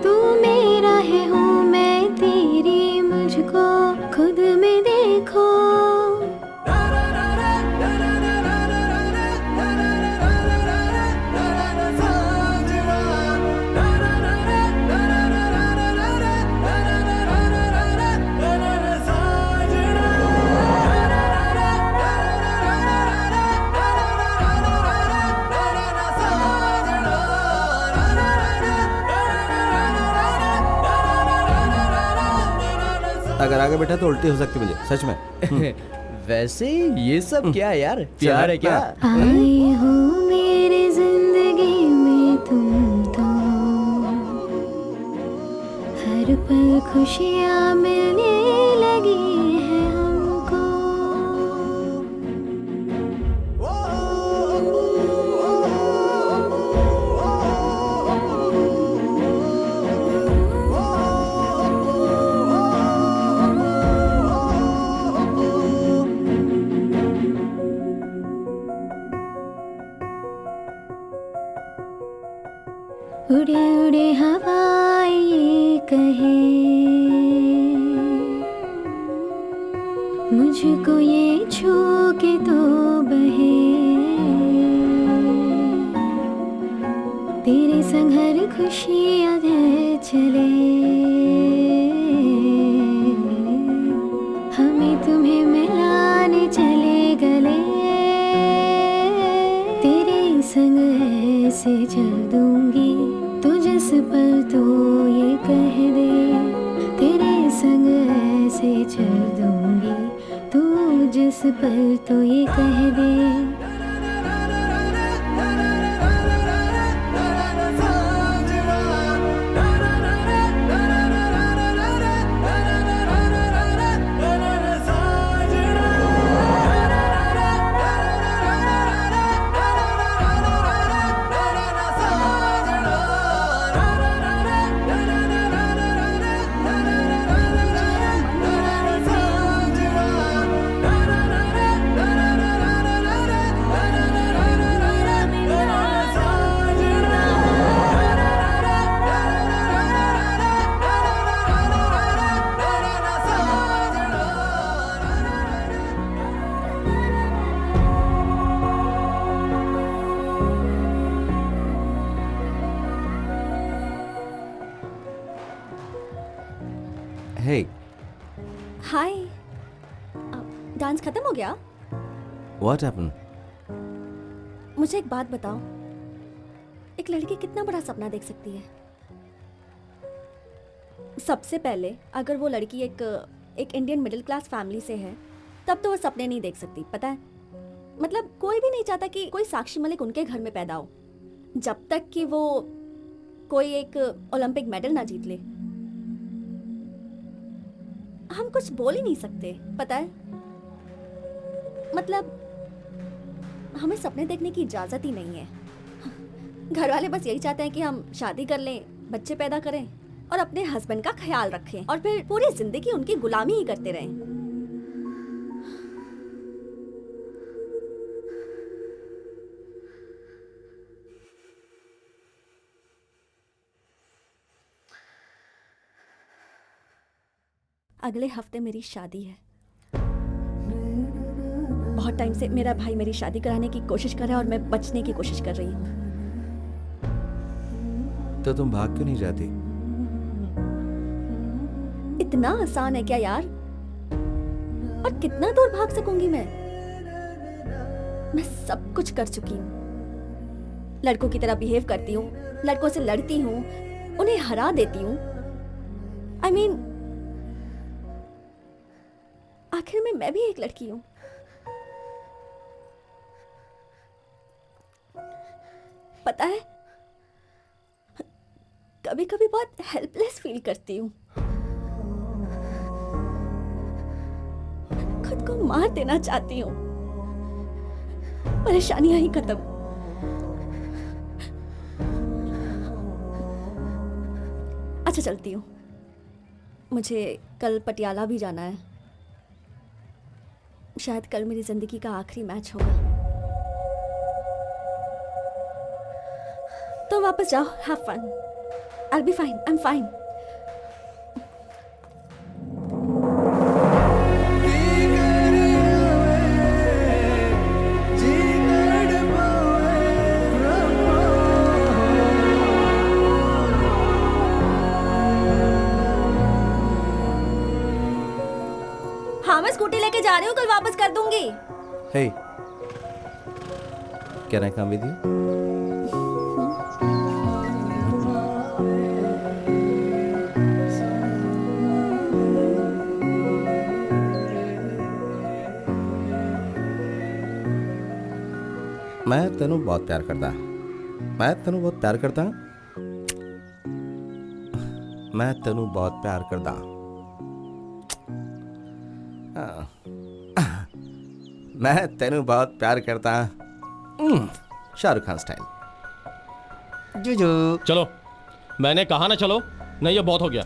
तू मेरा है हूँ मैं तेरी, मुझको खुद में देखो। आगे बैठा तो उल्टी हो सकती मुझे, सच में। वैसे ये सब क्या है यार, प्यार है क्या? आए हो मेरी जिंदगी में तुम तो, हर पल खुशियाँ मिलने लगी है हमको। उड़े उड़े हवाएं ये कहे, मुझको ये छू के तो बहे। तेरे संग हर खुशियाँ है चले, हमें तुम्हें मिलाने चले गले। तेरे संग ऐसे चल दूंगी तू जिस पल तो ये कह दे। तेरे संग ऐसे चल दूंगी तू जिस पल तो ये कह दे। Hey, हाय। डांस खत्म हो गया? what happened? मुझे एक बात बताओ, एक लड़की कितना बड़ा सपना देख सकती है? सबसे पहले अगर वो लड़की एक इंडियन मिडिल क्लास फैमिली से है तब तो वो सपने नहीं देख सकती, पता है? मतलब कोई भी नहीं चाहता कि कोई साक्षी मलिक उनके घर में पैदा हो जब तक कि वो कोई एक ओलंपिक मेडल ना जीत ले। हम कुछ बोल ही नहीं सकते, पता है? मतलब हमें सपने देखने की इजाजत ही नहीं है। घर वाले बस यही चाहते हैं कि हम शादी कर लें, बच्चे पैदा करें और अपने हस्बैंड का ख्याल रखें और फिर पूरी जिंदगी उनकी गुलामी ही करते रहें। अगले हफ्ते मेरी शादी है। बहुत टाइम से मेरा भाई मेरी शादी कराने की कोशिश कर रहा है और मैं बचने की कोशिश कर रही हूँ। तो तुम भाग क्यों नहीं जाती? इतना आसान है क्या यार? और कितना दूर भाग सकूंगी मैं? मैं सब कुछ कर चुकी हूँ। लड़कों की तरह बिहेव करती हूँ, लड़कों से लड़ती हूँ, उन्हें हरा देती हूँ। I mean, आखिर में मैं भी एक लड़की हूँ। पता है, कभी कभी बहुत हेल्पलेस फील करती हूँ। खुद को मार देना चाहती हूँ। परेशानियां ही खत्म। अच्छा चलती हूँ, मुझे कल पटियाला भी जाना है। शायद कल मेरी जिंदगी का आखिरी मैच होगा। तो वापस जाओ, have fun. I'll be fine, I'm fine. हाँ, मैं स्कूटी लेके जा रही हूँ, कल वापस कर दूंगी। Hey, can I come with you? मैं तेनू बहुत प्यार करता। मैं तेनू बहुत प्यार करता। मैं तेनू बहुत प्यार करता। मैं तेनू बहुत प्यार करता। शाहरुख खान स्टाइल। जुजू। चलो, मैंने कहा ना चलो, नहीं ये बहुत हो गया।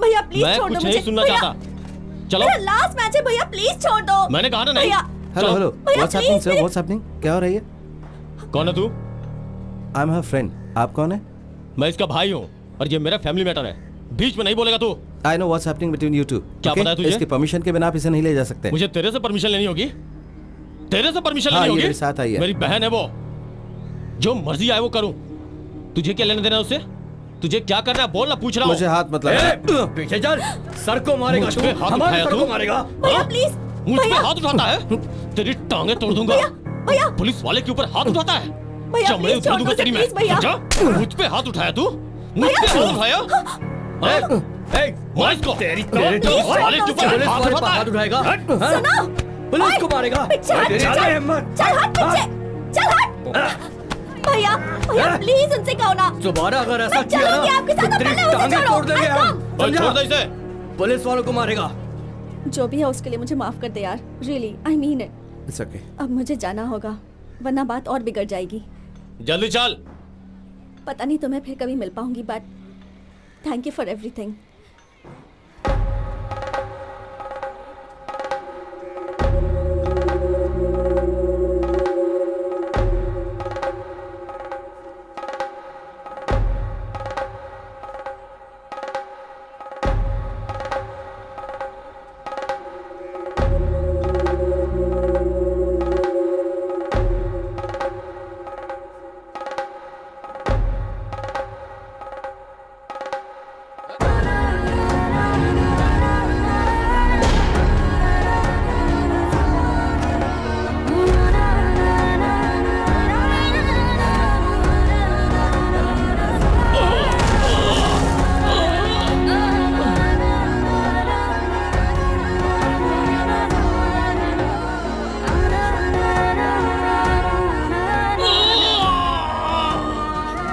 भैया प्लीज मैं छोड़ दो कुछ मुझे। नहीं सुनना भैया, चाहता। चलो, मेरा लास्ट मैच है भैया, प्लीज छोड़ दो। मैंने कहा ना नहीं। भैया, हेलो हेलो, भैया, व्हाट्स हैपनिंग please, सर, मेरे- व्हाट्स हैपनिंग? क्या हो रही है? कौन है तू? I am her friend. आप कौन है? मैं इसका भाई हूँ और ये मेरा फैमिली मैटर है। बीच में नहीं बोलेगा तू। I know what's happening between you two. क्या पता है तुझे? इसकी परमिशन के बिना आप इसे नहीं ले जा सकते। मुझे तेरे से परमिशन लेनी होगी। तेरे से परमिशन हाँ, लेनी ये होगी। मेरे साथ आई है। मेरी बहन है वो, जो मर्जी आए वो करूं। तुझे क्या लेना देना है उससे? तुझे क्या करना है बोल ना, पूछ रहा हूं। मुझे हाथ मत लगा। पीछे चल, सर को मारेगा मुझ तू, पे हाथ हमारे उठाया सर तू? को मारेगा। भैया हाँ? प्लीज, मुझ पे भैया, हाथ उठाता है, तेरी टांगे तोड़ दूंगा। भैया, पुलिस वाले के ऊपर हाथ उठाता है, भैया, चमड़े please उतार छोड़ दूंगा दो, तेरी मैं। please, भैया। समझा? मुझ पे हाथ उठाया तू, मुझ पे हाथ उठाया। हाँ? मार इसको। तेरी पुलिस वाले के ऊपर पुलिस हाथ वाले उठाता पर है। हाथ उठाएगा। सुनो, पुलिस को मारेगा। पीछे हट, तेरी चल, हिम्मत। चल हट पीछे, चल हट। भैया, भैया प्लीज उनसे कहो ना। दोबारा अगर ऐसा मैं किया चलूंगी ना आपके साथ, तो अब तेरी पहले उसे टांगे छोड़ो। तोड़ देंगे I हम। और छोड़ दे समझा? इसे। पुलिस वालों को मारेगा। जो भी है उसके लिए मुझे माफ कर दे यार, really I mean it. It's okay. अब मुझे जाना होगा वरना बात और बिगड़ जाएगी। जल्दी चल। पता नहीं तुम्हें फिर कभी मिल पाऊंगी, but thank you for everything.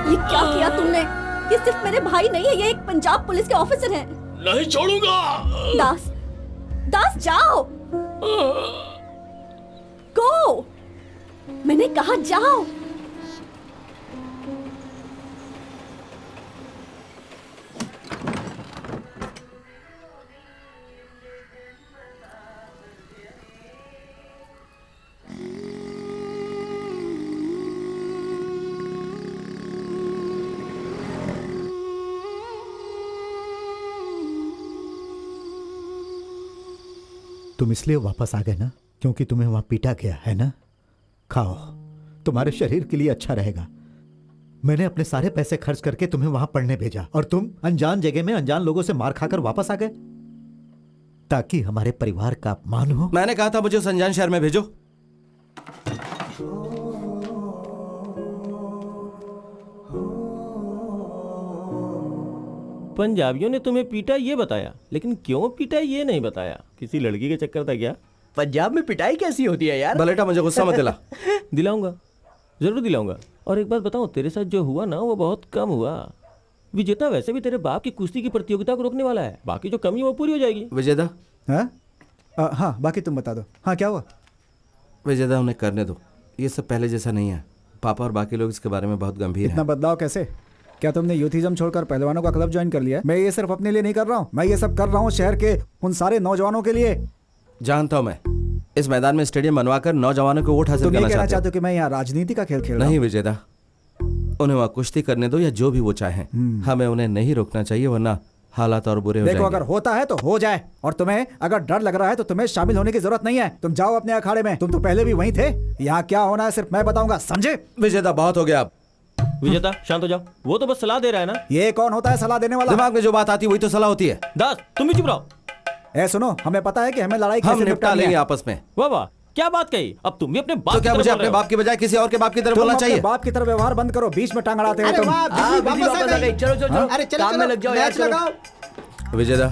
ये क्या किया तुमने? ये सिर्फ मेरे भाई नहीं है, ये एक पंजाब पुलिस के ऑफिसर हैं। नहीं छोड़ूंगा। दास, दास जाओ। गो, मैंने कहा जाओ। तुम इसलिए वापस आ गए ना क्योंकि तुम्हें वहां पीटा गया है ना? खाओ, तुम्हारे शरीर के लिए अच्छा रहेगा। मैंने अपने सारे पैसे खर्च करके तुम्हें वहां पढ़ने भेजा और तुम अनजान जगह में अनजान लोगों से मार खाकर वापस आ गए ताकि हमारे परिवार का अपमान हो। मैंने कहा था मुझे उस अनजान शहर में भेजो। पंजाबियों ने तुम्हें पीटा ये बताया, लेकिन क्यों पीटा ये नहीं बताया। किसी लड़की के चक्कर था क्या? पंजाब में पिटाई कैसी होती है यार? बलेटा मुझे गुस्सा मत दिला। दिलाऊंगा, जरूर दिलाऊंगा। और एक बात बताऊं, तेरे साथ जो हुआ ना वो बहुत कम हुआ। विजेता वैसे भी तेरे बाप की कुश्ती की प्रतियोगिता को रोकने वाला है, बाकी जो कमी है वो पूरी हो जाएगी। विजेता। हाँ हाँ, बाकी तुम बता दो। हाँ क्या हुआ? विजेता उन्हें करने दो, ये सब पहले जैसा नहीं है। पापा और बाकी लोग इसके बारे में बहुत गंभीर इतना हैं। बदलाव कैसे? क्या तुमने यूथिज्म छोड़कर पहलवानों का क्लब ज्वाइन कर लिया? मैं ये सिर्फ अपने लिए नहीं कर रहा हूँ, मैं ये सब कर रहा हूँ शहर के उन सारे नौजवानों के लिए। जानता हूँ मैं, इस मैदान में स्टेडियम बनवाकर नौजवानों को वोट हासिल तुम ये करना कहना चाहते चाहते हो कि मैं यहाँ राजनीति का खेल खेल हो। रहा नहीं हूँ? विजेता, उन्हें वहाँ कुश्ती करने दो या जो भी वो चाहें। हमें उन्हें नहीं रोकना चाहिए, वरना हालात और बुरे हो देखो, जाएंगे। अगर होता है तो हो जाए, और तुम्हें अगर डर लग रहा है तो तुम्हें शामिल होने की जरूरत नहीं है। तुम जाओ अपने अखाड़े में, तुम तो पहले भी वहीं थे। यहाँ क्या होना है सिर्फ मैं बताऊंगा, समझे? विजेता बहुत हो गया अब। विजेता शांत हो जाओ, वो तो बस सलाह दे रहा है ना। ये कौन होता है सलाह देने वाला? दिमाग में जो बात आती है वही तो सलाह होती है। दास तुम भी चुप रहो। ए सुनो, हमें पता है कि हमें लड़ाई हम कैसे निपटा निपटानी लेंगे है। आपस में। वाह वाह, क्या बात कही। अब तुम भी अपने बाप तो की क्या तरफ मुझे बोल अपने रहे हो। बाप की बजाय किसी और के बाप की तरफ तुम बोलना अपने चाहिए? बाप की तरह व्यवहार बंद करो, बीच में टांग अड़ाते हो तुम। बिजली वापस आ गई। चलो चलो चलो, अरे काम में लग जाओ यार, चलो। विजेता,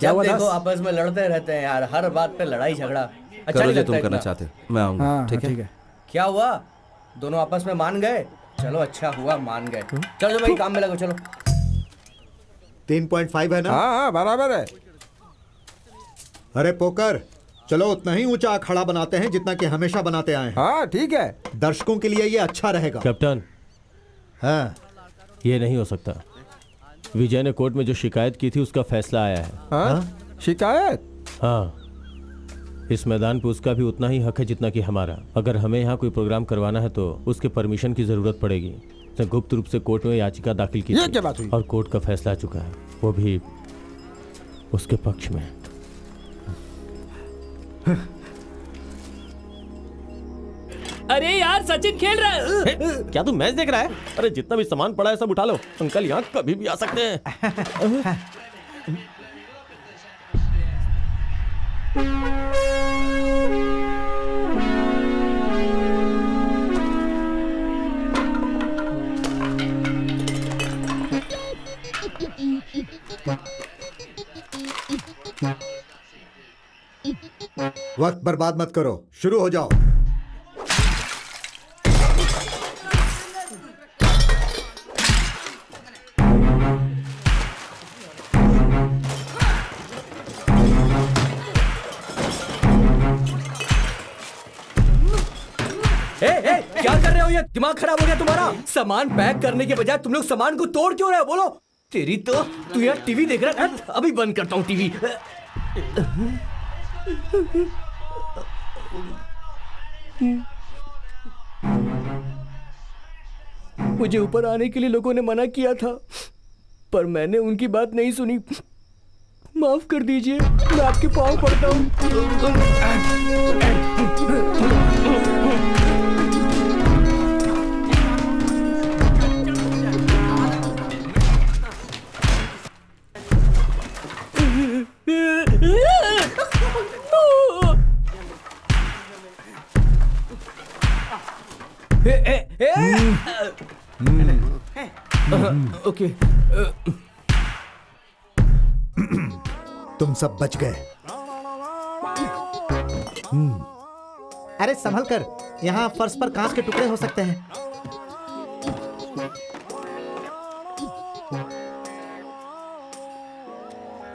जब हुआ देखो दास? आपस में लड़ते रहते हैं यार, हर बात पे लड़ाई झगड़ा। अच्छा करो नहीं जो लगता तुम करना इतना। चाहते हो, मैं आऊंगा। हाँ ठीक है? क्या हुआ? दोनों आपस में मान गए। चलो अच्छा हुआ मान गए। चलो भाई काम में लगो चलो। 3.5 है ना? हाँ हाँ बराबर है। अरे पोकर, चलो उतना ही ऊंचा अखाड़ा बनाते हैं जितना कि हमेशा बनाते आए हैं। हाँ ठीक है। दर्शकों के लिए ये अच्छा रहेगा। कैप्टन, हाँ ये नहीं हो सकता। विजय ने कोर्ट में जो शिकायत की थी उसका फैसला आया है। हाँ? शिकायत? हाँ, इस मैदान पे उसका भी उतना ही हक है जितना कि हमारा। अगर हमें यहाँ कोई प्रोग्राम करवाना है तो उसके परमिशन की जरूरत पड़ेगी। उसने गुप्त रूप से कोर्ट में याचिका दाखिल की ये थी क्या बात हुई? और कोर्ट का फैसला आ चुका है, वो भी उसके पक्ष में। अरे यार सचिन खेल रहा है। क्या तू मैच देख रहा है? अरे जितना भी सामान पड़ा है सब उठा लो, अंकल यहाँ कभी भी आ सकते हैं। वक्त बर्बाद मत करो, शुरू हो जाओ। क्या कर रहे हो? ये दिमाग खराब हो गया तुम्हारा? सामान पैक करने के बजाय तुम लोग सामान को तोड़ क्यों रहे हो? बोलो। तेरी तो तू यार टीवी देख रहा है? अभी बंद करता हूँ टीवी। मुझे ऊपर आने के लिए लोगों ने मना किया था, पर मैंने उनकी बात नहीं सुनी। माफ कर दीजिए, मैं आपके पाँव पड़ता हूँ। ओके, तुम सब बच गए। अरे संभल कर, यहाँ फर्श पर कांच के टुकड़े हो सकते हैं।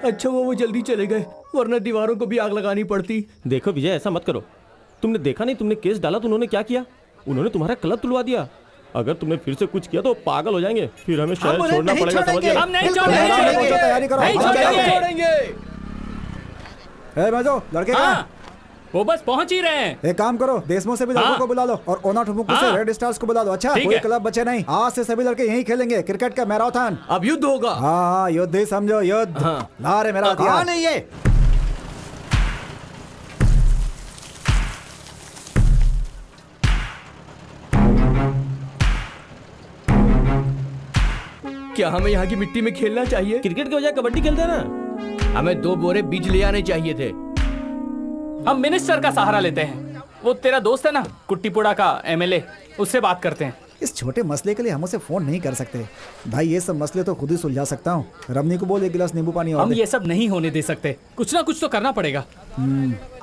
अच्छा वो जल्दी चले गए, वरना दीवारों को भी आग लगानी पड़ती। देखो विजय, ऐसा मत करो। तुमने देखा नहीं, तुमने केस डाला तो उन्होंने क्या किया? उन्होंने तुम्हारा कलर तुलवा दिया। अगर तुमने फिर से कुछ किया तो पागल हो जाएंगे, फिर हमें शहर छोड़ना पड़ेगा। समझ? हम नहीं छोड़ेंगे। तैयारी करो, नहीं छोड़ेंगे। ए मजो, लड़के हाँ, वो बस पहुंच ही रहे हैं। एक काम करो, देशमो से भी लड़कों हाँ। को बुला लो और ओना ठुमुकू से हाँ। रेड स्टार्स को बुला लो। अच्छा, ठीक कोई है। क्लब बचे नहीं। आज से सभी लड़के यहीं खेलेंगे क्रिकेट का मैराथन। अब युद्ध होगा। हाँ, युद्ध ही समझो, युद्ध। हाँ। ला रे मेरा हथियार। कौन है ये? क्या हमें यहाँ की मिट्टी में खेलना चाहिए? क्रिकेट के बजाय कबड्डी खेलते हैं ना। हमें 2 बोरे बीज ले आने चाहिए थे। हम मिनिस्टर का सहारा लेते हैं। वो तेरा दोस्त है ना, कुट्टीपुड़ा का एमएलए, उससे बात करते हैं। इस छोटे मसले के लिए हम उसे फोन नहीं कर सकते भाई। ये सब मसले तो खुद ही सुलझा सकता हूँ। रमनी को बोल 1 गिलास नींबू पानी और हम दे। ये सब नहीं होने दे सकते। कुछ ना कुछ तो करना पड़ेगा।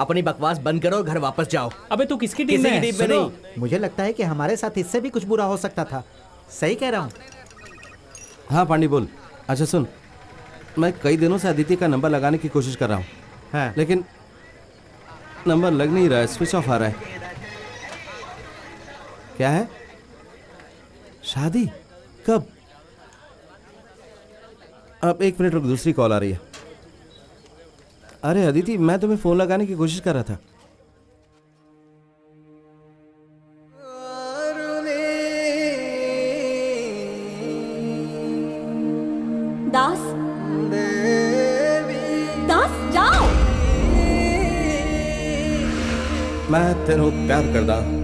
अपनी बकवास बंद करो, घर वापस जाओ। अबे तू किसकी टीम किसी में की है? टीम में नहीं। मुझे लगता है कि हमारे साथ इससे भी कुछ बुरा हो सकता था। सही कह रहा हूँ। हाँ पांडी बोल। अच्छा सुन, मैं कई दिनों से अदिति का नंबर लगाने की कोशिश कर रहा हूँ। हाँ। लेकिन नंबर लग नहीं रहा है, स्विच ऑफ आ रहा है। क्या है? शादी कब? अब 1 मिनट रुक, दूसरी कॉल आ रही है। अरे अदिति, मैं तुम्हें फोन लगाने की कोशिश कर रहा था। दास, दास जाओ। मैं तेरे प्यार करता हूँ।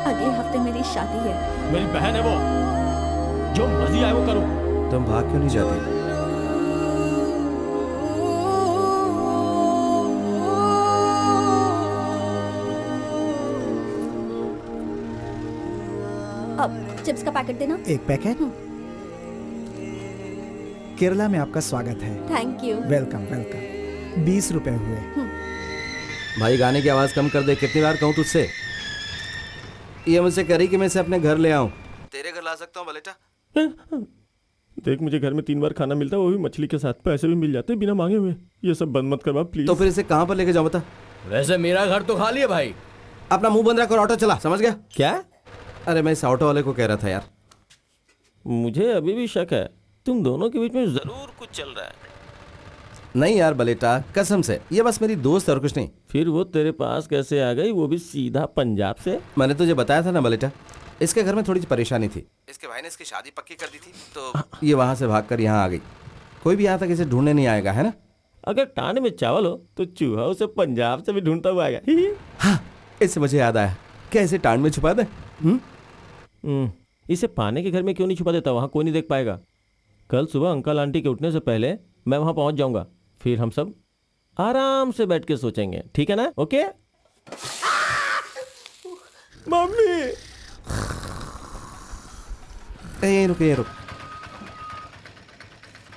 अगले हफ्ते मेरी शादी है। मेरी बहन है वो, जो मर्जी आए वो करो। तुम भाग क्यों नहीं जाती? अब चिप्स का पैकेट देना। 1 पैकेट। केरला में आपका स्वागत है। Thank you. Welcome welcome. 20 रुपए हुए। भाई गाने की आवाज कम कर दे, कितनी बार कहूँ तुझसे। ये मुझसे करी कि मैं इसे अपने घर ले आऊं। तेरे घर ला सकता हूँ बलेटा? देख, मुझे घर में 3 बार खाना मिलता है, वो भी मछली के साथ। पैसे भी मिल जाते हैं बिना मांगे हुए। ये सब बंद मत करवा प्लीज। तो फिर इसे कहाँ पर लेके जाऊँ बता? वैसे मेरा घर तो खाली है भाई। अपना मुंह बंद रख और ऑटो चला, समझ गया? क्या? अरे मैं इस ऑटो वाले को कह रहा था यार। मुझे अभी भी शक है तुम दोनों के बीच में जरूर कुछ चल रहा है। नहीं यार बलेटा, कसम से, ये बस मेरी दोस्त है और कुछ नहीं। फिर वो तेरे पास कैसे आ गई, वो भी सीधा पंजाब से? मैंने तुझे बताया था ना बलेटा, इसके घर में थोड़ी सी परेशानी थी। इसके भाई ने इसकी शादी पक्की कर दी थी, तो ये वहां से भागकर यहाँ आ गई। कोई भी यहाँ तक इसे ढूंढने नहीं आएगा, है ना? अगर टांड में चावल हो तो चूहा उसे पंजाब से भी ढूंढता हुआ आएगा। हाँ, इससे मुझे याद आया, क्या इसे टांड में छुपा दे? इसे पाने के घर में क्यों नहीं छुपा देता? वहाँ कोई नहीं देख पाएगा। कल सुबह अंकल आंटी के उठने से पहले मैं वहाँ पहुँच जाऊँगा, फिर हम सब आराम से बैठ के सोचेंगे, ठीक है ना? Okay mummy. यहीं रुक, यहीं रुक।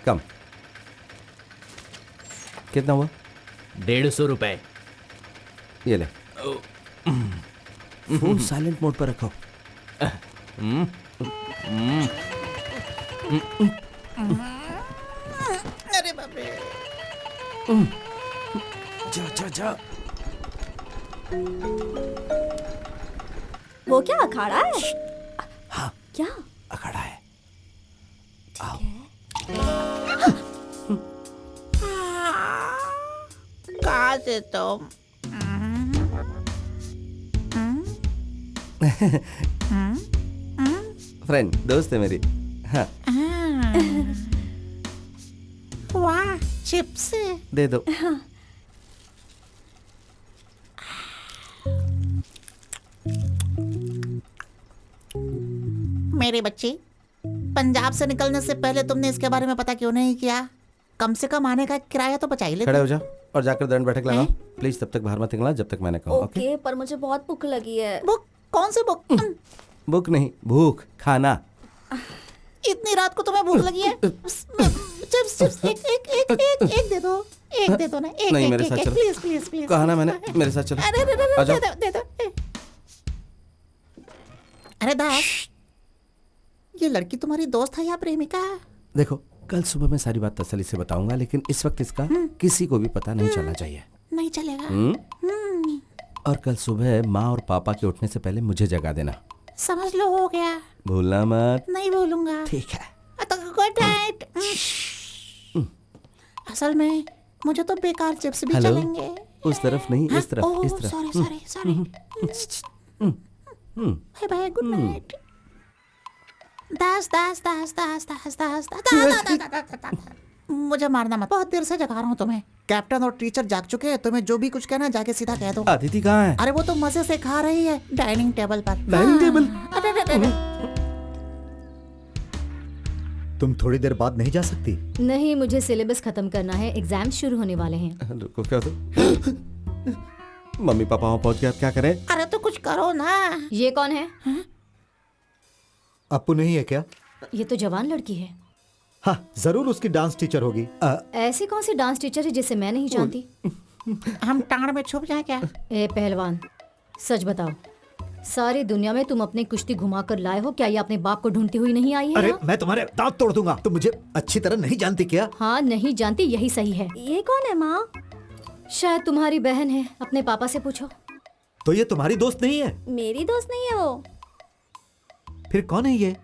कम। कितना हुआ? 150 रुपए। ये ले। फोन साइलेंट मोड पर रखो। अरे बाप रे। जा जा जा। वो क्या अखाड़ा है? हाँ, क्या अखाड़ा है? आओ। कहाँ से तुम? फ्रेंड, दोस्त है मेरी। हाँ। वाह, चिप्स दे दो। मेरे बच्चे, पंजाब से निकलने से पहले तुमने इसके बारे में पता क्यों नहीं किया? कम से कम आने का किराया तो बचा ही लेते। खड़े हो जा और जाकर दंड बैठक लगाओ। प्लीज तब तक बाहर मत निकलना जब तक मैंने कहा। ओके, पर मुझे बहुत भूख लगी है। बुक? कौन सी बुक? भूख नहीं, भूख, खाना। इतनी रात को तुम्हें भूख लगी है? चिप्स चिप्स एक दे दो, एक दे दो ना, एक नहीं, एक, मेरे एक, साथ एक, चलो। Please please please. कहा ना मैंने, मेरे साथ चलो। अरे आ जाओ। दे दो। अरे दास, ये लड़की तुम्हारी दोस्त है या प्रेमिका? देखो, कल सुबह मैं सारी बात तसल्ली से बताऊंगा, लेकिन इस वक्त इसका किसी को भी पता नहीं चलना चाहिए। नहीं चलेगा। और कल सुबह माँ और पापा के उठने से पहले मुझे जगा देना। समझ लो, हो गया। भूलना मत। नहीं भूलूंगा। ठीक है। Good night. असल में मुझे तो बेकार चिप्स भी हेलो? चलेंगे। उस तरफ नहीं, इस तरफ, इस तरफ। Sorry. Bye bye, good night. Das. मुझे मारना मत, बहुत देर से जगा रहा हूँ तुम्हें। कैप्टन और टीचर जाग चुके हैं, तुम्हें जो भी कुछ कहना जाके सीधा कह दो। अदिति कहाँ है? अरे वो तो मजे से खा रही है डाइनिंग टेबल पर। Dining table? तुम थोड़ी देर बाद नहीं जा सकती? नहीं, मुझे सिलेबस खत्म करना है, एग्जाम शुरू होने वाले हैं। रुको, क्या तो मम्मी पापा वहाँ पहुँच गया, क्या करें? अरे तो कुछ करो ना। ये कौन है? अप्पू नहीं है क्या? ये तो जवान लड़की है। हाँ, जरूर उसकी डांस टीचर होगी। ऐसी कौन सी डांस टीचर है जिसे मैं नहीं जानती? हम टांड में छुप जाए क्या? ए पहलवान, सच बताओ, सारी दुनिया में तुम अपनी कुश्ती घुमा कर लाए हो, क्या ये अपने बाप को ढूंढती हुई नहीं आई है? अरे मैं तुम्हारे दांत तोड़ दूंगा। तुम मुझे अच्छी तरह नहीं जानती क्या? हाँ, नहीं जानती, यही सही है। ये कौन है माँ? शायद तुम्हारी बहन है, अपने पापा से पूछो। तो ये तुम्हारी दोस्त नहीं है? मेरी दोस्त नहीं है वो। फिर कौन है ये?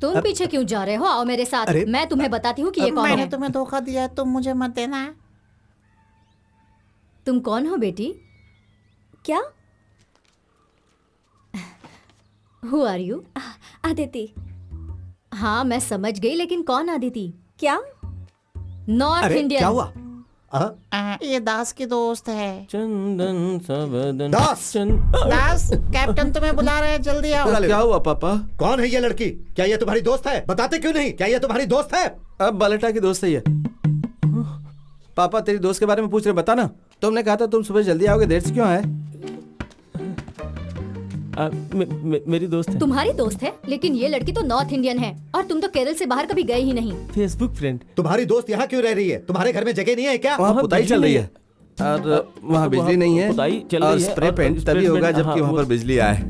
तुम पीछे क्यों जा रहे हो? आओ मेरे साथ, अरे, मैं तुम्हें बताती हूँ कि ये कौन मैंने है। तुम्हें धोखा दिया, तुम मुझे मत देना। तुम कौन हो बेटी? क्या? Who are you? अदिति। हाँ, मैं समझ गई, लेकिन कौन अदिति? क्या? नॉर्थ अरे इंडियन। क्या हुआ? ये दास की दोस्त है। चंदन सबदन दास! दास, कैप्टन तुम्हें बुला रहे हैं, जल्दी आओ। क्या हुआ पापा? कौन है ये लड़की? क्या ये तुम्हारी दोस्त है? बताते क्यों नहीं? क्या ये तुम्हारी दोस्त है? अब बलेटा की दोस्त है ये। पापा, तेरी दोस्त के बारे में पूछ रहे, बता ना। तुमने कहा था तुम सुबह जल्दी आओगे, देर से क्यों आए? मेरी दोस्त है। तुम्हारी दोस्त है? लेकिन ये लड़की तो नॉर्थ इंडियन है और तुम तो केरल से बाहर कभी गए ही नहीं। Facebook friend. तुम्हारी दोस्त यहाँ क्यों रह रही है? तुम्हारे घर में जगह नहीं है क्या? वहाँ पुताई चल रही है। और वहाँ बिजली नहीं है पुताई चल और रही है स्प्रे और पेंट स्प्रे तभी होगा पेंट, जबकि हाँ, वहाँ वो- पर बिजली आए।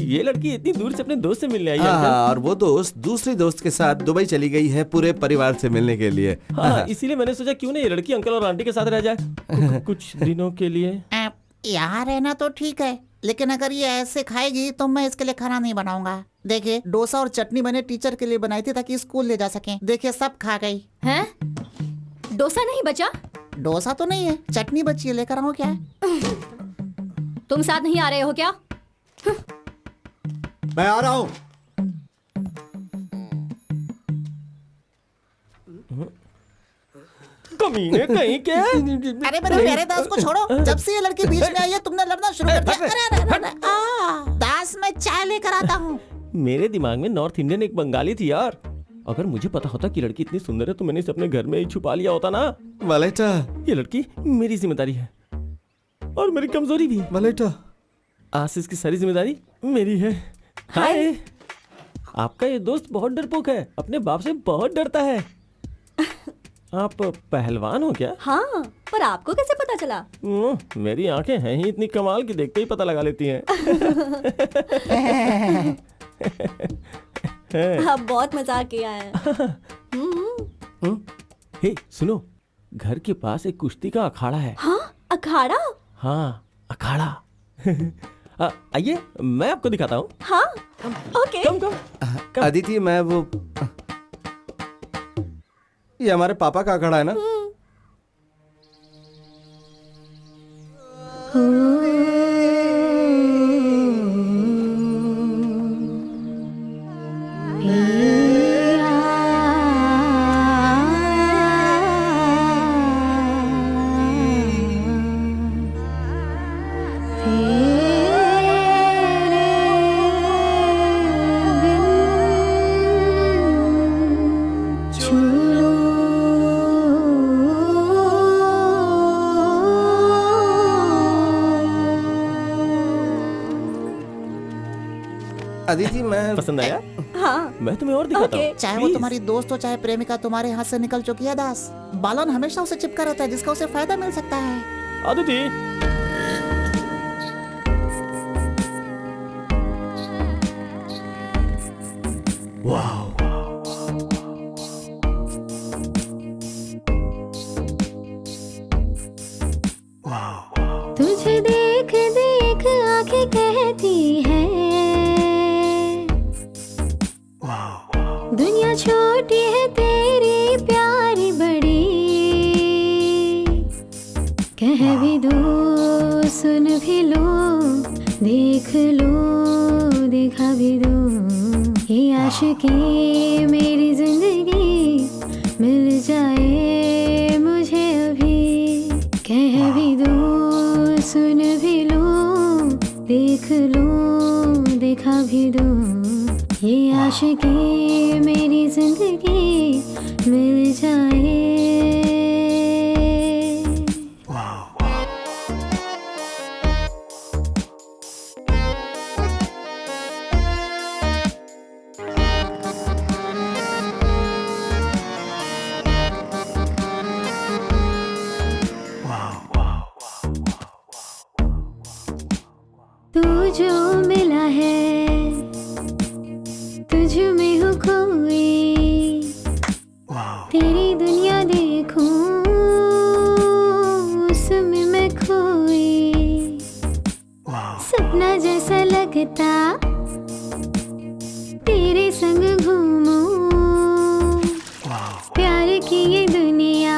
ये लड़की इतनी दूर से अपने दोस्त से मिलने आई है हाँ, अंकल। और वो दोस्त दूसरी दोस्त के साथ दुबई चली गई है पूरे परिवार से मिलने के लिए। हाँ, इसीलिए मैंने सोचा क्यों नहीं ये लड़की अंकल और आंटी के साथ रह जाए कुछ दिनों के लिए। यहाँ रहना तो ठीक है, लेकिन अगर ये ऐसे खाएगी तो मैं इसके लिए खाना नहीं बनाऊंगा। देखिए डोसा और चटनी मैंने टीचर के लिए बनाई थी ताकि स्कूल ले जा सकें। देखिए सब खा गई। हैं? डोसा नहीं बचा? डोसा तो नहीं है, चटनी बची है, लेकर आऊं क्या? तुम साथ नहीं आ रहे हो क्या? मैं आ रहा हूँ। कमीने कहीं के। अरे मेरे प्यारे दास को छोड़ो, जब से ये लड़की बीच में आई है तुमने लड़ना शुरू कर दिया। अरे अरे अरे दास मैं चाय लेकर आता हूँ। मेरे दिमाग में नॉर्थ इंडियन एक बंगाली थी यार। अगर मुझे पता होता कि लड़की इतनी सुंदर है तो मैंने इसे अपने घर में ही छुपा लिया होता ना। मलेटा, ये लड़की मेरी जिम्मेदारी है और मेरी कमजोरी भी। मलेटा, आज से इसकी सारी जिम्मेदारी मेरी है। हाय, आपका ये दोस्त बहुत डरपोक है, अपने बाप से बहुत डरता है। आप पहलवान हो क्या? हाँ, पर आपको कैसे पता चला? मेरी आंखें हैं ही इतनी कमाल कि देखते ही पता लगा लेती हैं। आप बहुत मजाक किया है। हे सुनो, घर के पास एक कुश्ती का अखाड़ा है। हाँ, अखाड़ा? हाँ, अखाड़ा। आइए मैं आपको दिखाता हूँ। हाँ, ओके। कम। अदिति, मैं वो ये हमारे पापा का अखाड़ा है ना? अदिति, मैं पसंद आया? हाँ, मैं तुम्हें और दिखाता हूँ। चाहे वो तुम्हारी दोस्त हो चाहे प्रेमिका तुम्हारे हाथ से निकल चुकी है दास, बालन हमेशा उसे चिपका रहता है जिसका उसे फायदा मिल सकता है। अदिति, वाह, तुझे देख देख आंखें कहती है दुनिया छोटी है तेरी प्यारी बड़ी। कह भी दो सुन भी लो देख लो देखा भी दो, ये आशिकी मेरी जिंदगी मिल जाए मुझे अभी। कह भी दो सुन भी लो देख लो देखा भी दो, ये आशिकी मेरी जिंदगी मिल जाए। तू जो मिला है तुझ में हूँ खोई, तेरी दुनिया देखूं उसमें मैं खोई। सपना जैसा लगता तेरे संग घूमूं, प्यार की ये दुनिया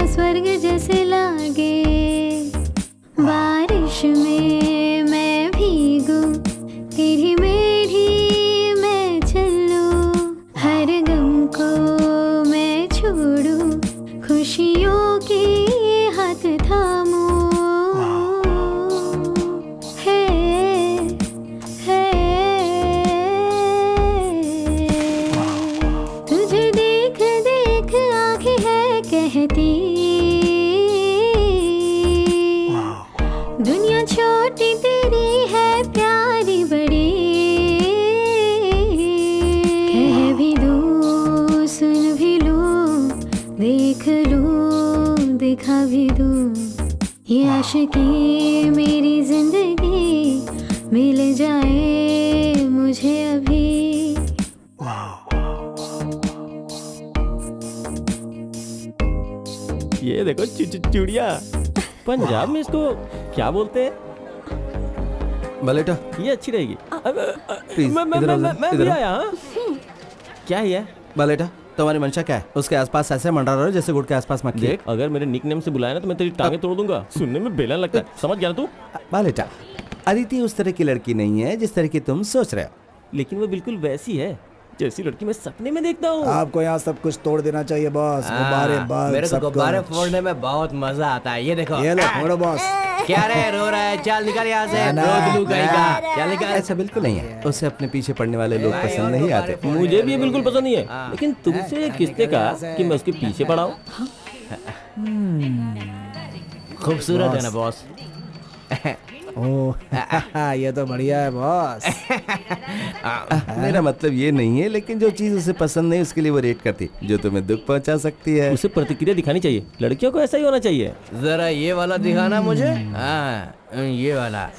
स्वर्ग जैसे लागे। बारिश में मैं भीगूं तेरी मेरी मैं चलूं, हर गम को मैं छोड़ूं खुशियों के हाथ थामूं। तुझे देख देख आंखें है कहती दुनिया छोटी तेरी है प्यारी बड़ी। कह भी दो सुन भी लो देख था भी दूर, ये आशिकी मेरी जिंदगी मिल जाए मुझे अभी। ये देखो चुड़िया, पंजाब में इसको क्या बोलते हैं? बलेटा, ये अच्छी रहेगी। प्लीज मैं भी आया। हाँ? क्या है ये? बलेटा, तुम्हारी मंशा क्या है? उसके आसपास ऐसे मंडरा रहे हो जैसे गुड़ के आसपास मक्खी। देख, अगर मेरे निकनेम से बुलाया ना तो मैं तेरी टांगे तोड़ दूंगा। सुनने में बेलन लगता है, समझ गया ना तू? बलेटा, अदिति उस तरह की लड़की नहीं है जिस तरह की तुम सोच रहे हो। लेकिन वो बिल्कुल वैसी है जैसी लड़की मैं सपने में देखता हूँ। आपको यहाँ सब कुछ तोड़ देना चाहिए बॉस। गुब्बारे बल्ब मेरे को सब गुब्बारे कुछ। फोड़ने में बहुत मजा आता है। ये देखो, ये लो फोड़ो बॉस। क्या रे रो रहा है? चल निकल यहाँ से, रोज लू कहीं का। चल निकल। ऐसा बिल्कुल नहीं है, उसे अपने पीछे पड़ने वाले लोग पसंद नहीं आते। मुझे भी ये बिल्कुल पसंद नहीं है, लेकिन तुमसे किसने कहा कि मैं उसके पीछे पड़ा हूँ? खूबसूरत है ना बॉस? ओह ये तो बढ़िया है बॉस। मेरा मतलब ये नहीं है, लेकिन जो चीज उसे पसंद नहीं उसके लिए वो रेट करती, जो तुम्हें दुख पहुंचा सकती है। उसे प्रतिक्रिया दिखानी चाहिए। लड़कियों को ऐसा ही होना चाहिए। जरा ये वाला दिखाना मुझे। हाँ, ये वाला।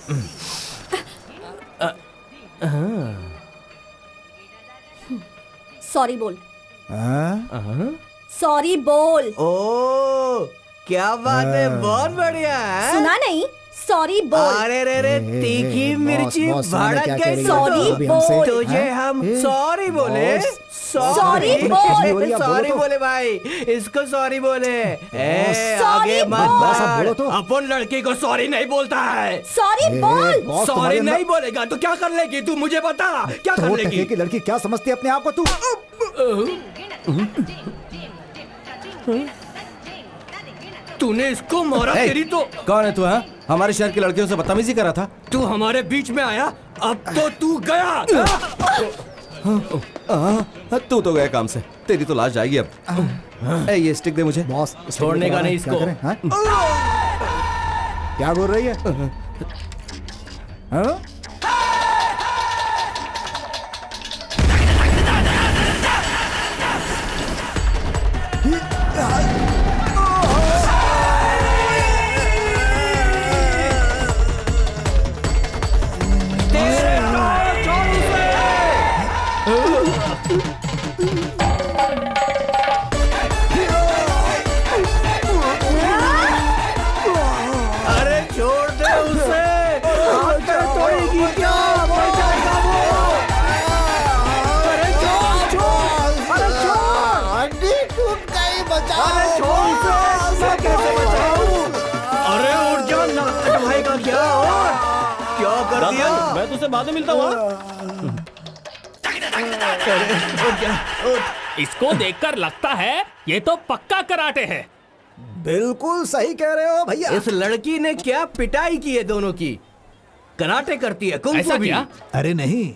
सॉरी बोल, हाँ? सॉरी बोल। ओ क्या बात है, बहुत बढ़िया है। सुना नहीं? सॉरी बोल। अरे रे रे, तीखी मिर्ची भड़क गई। सॉरी बोल। तुझे हम सॉरी बोले। सॉरी बोल। सॉरी बोले भाई, इसको सॉरी बोले। आगे मत बोलो तो। अपन लड़की को सॉरी नहीं बोलता है। सॉरी बोल। बॉस, सॉरी तुम्हारे नहीं बोलेगा तो क्या कर लेगी तू? मुझे बता, क्या कर लेगी? की लड़की क्या समझती है अपने आप को तू? तूने इसको मारा। तेरी तो कौन है तू? हाँ, हमारे शहर की लड़कियों से बदतमीजी करा था। तू हमारे बीच में आया, अब तो तू गया। तू तो गया काम से, तेरी तो लाश जाएगी अब। ये स्टिक दे मुझे। बॉस छोड़ने का नहीं इसको। क्या करें, हाँ? क्या बोल रही है? हाँ? अरे छोड़ दे उसे। तोड़ेगी क्या? मर जाएगा वो। अरे छोड़। अरे छोड़। हड्डी टूट गई, बचाओ। अरे छोड़ उसे। मैं कैसे बचाऊं? अरे उठ जा, नाक कटवाएगा क्या? और क्या कर दिया? मैं तुझसे बाद में मिलता हूँ। इसको देखकर लगता है ये तो पक्का कराटे है। बिल्कुल सही कह रहे हो भैया। इस लड़की ने क्या पिटाई की है दोनों की। कराटे करती है, कुंग ऐसा फू भी। क्या? अरे नहीं,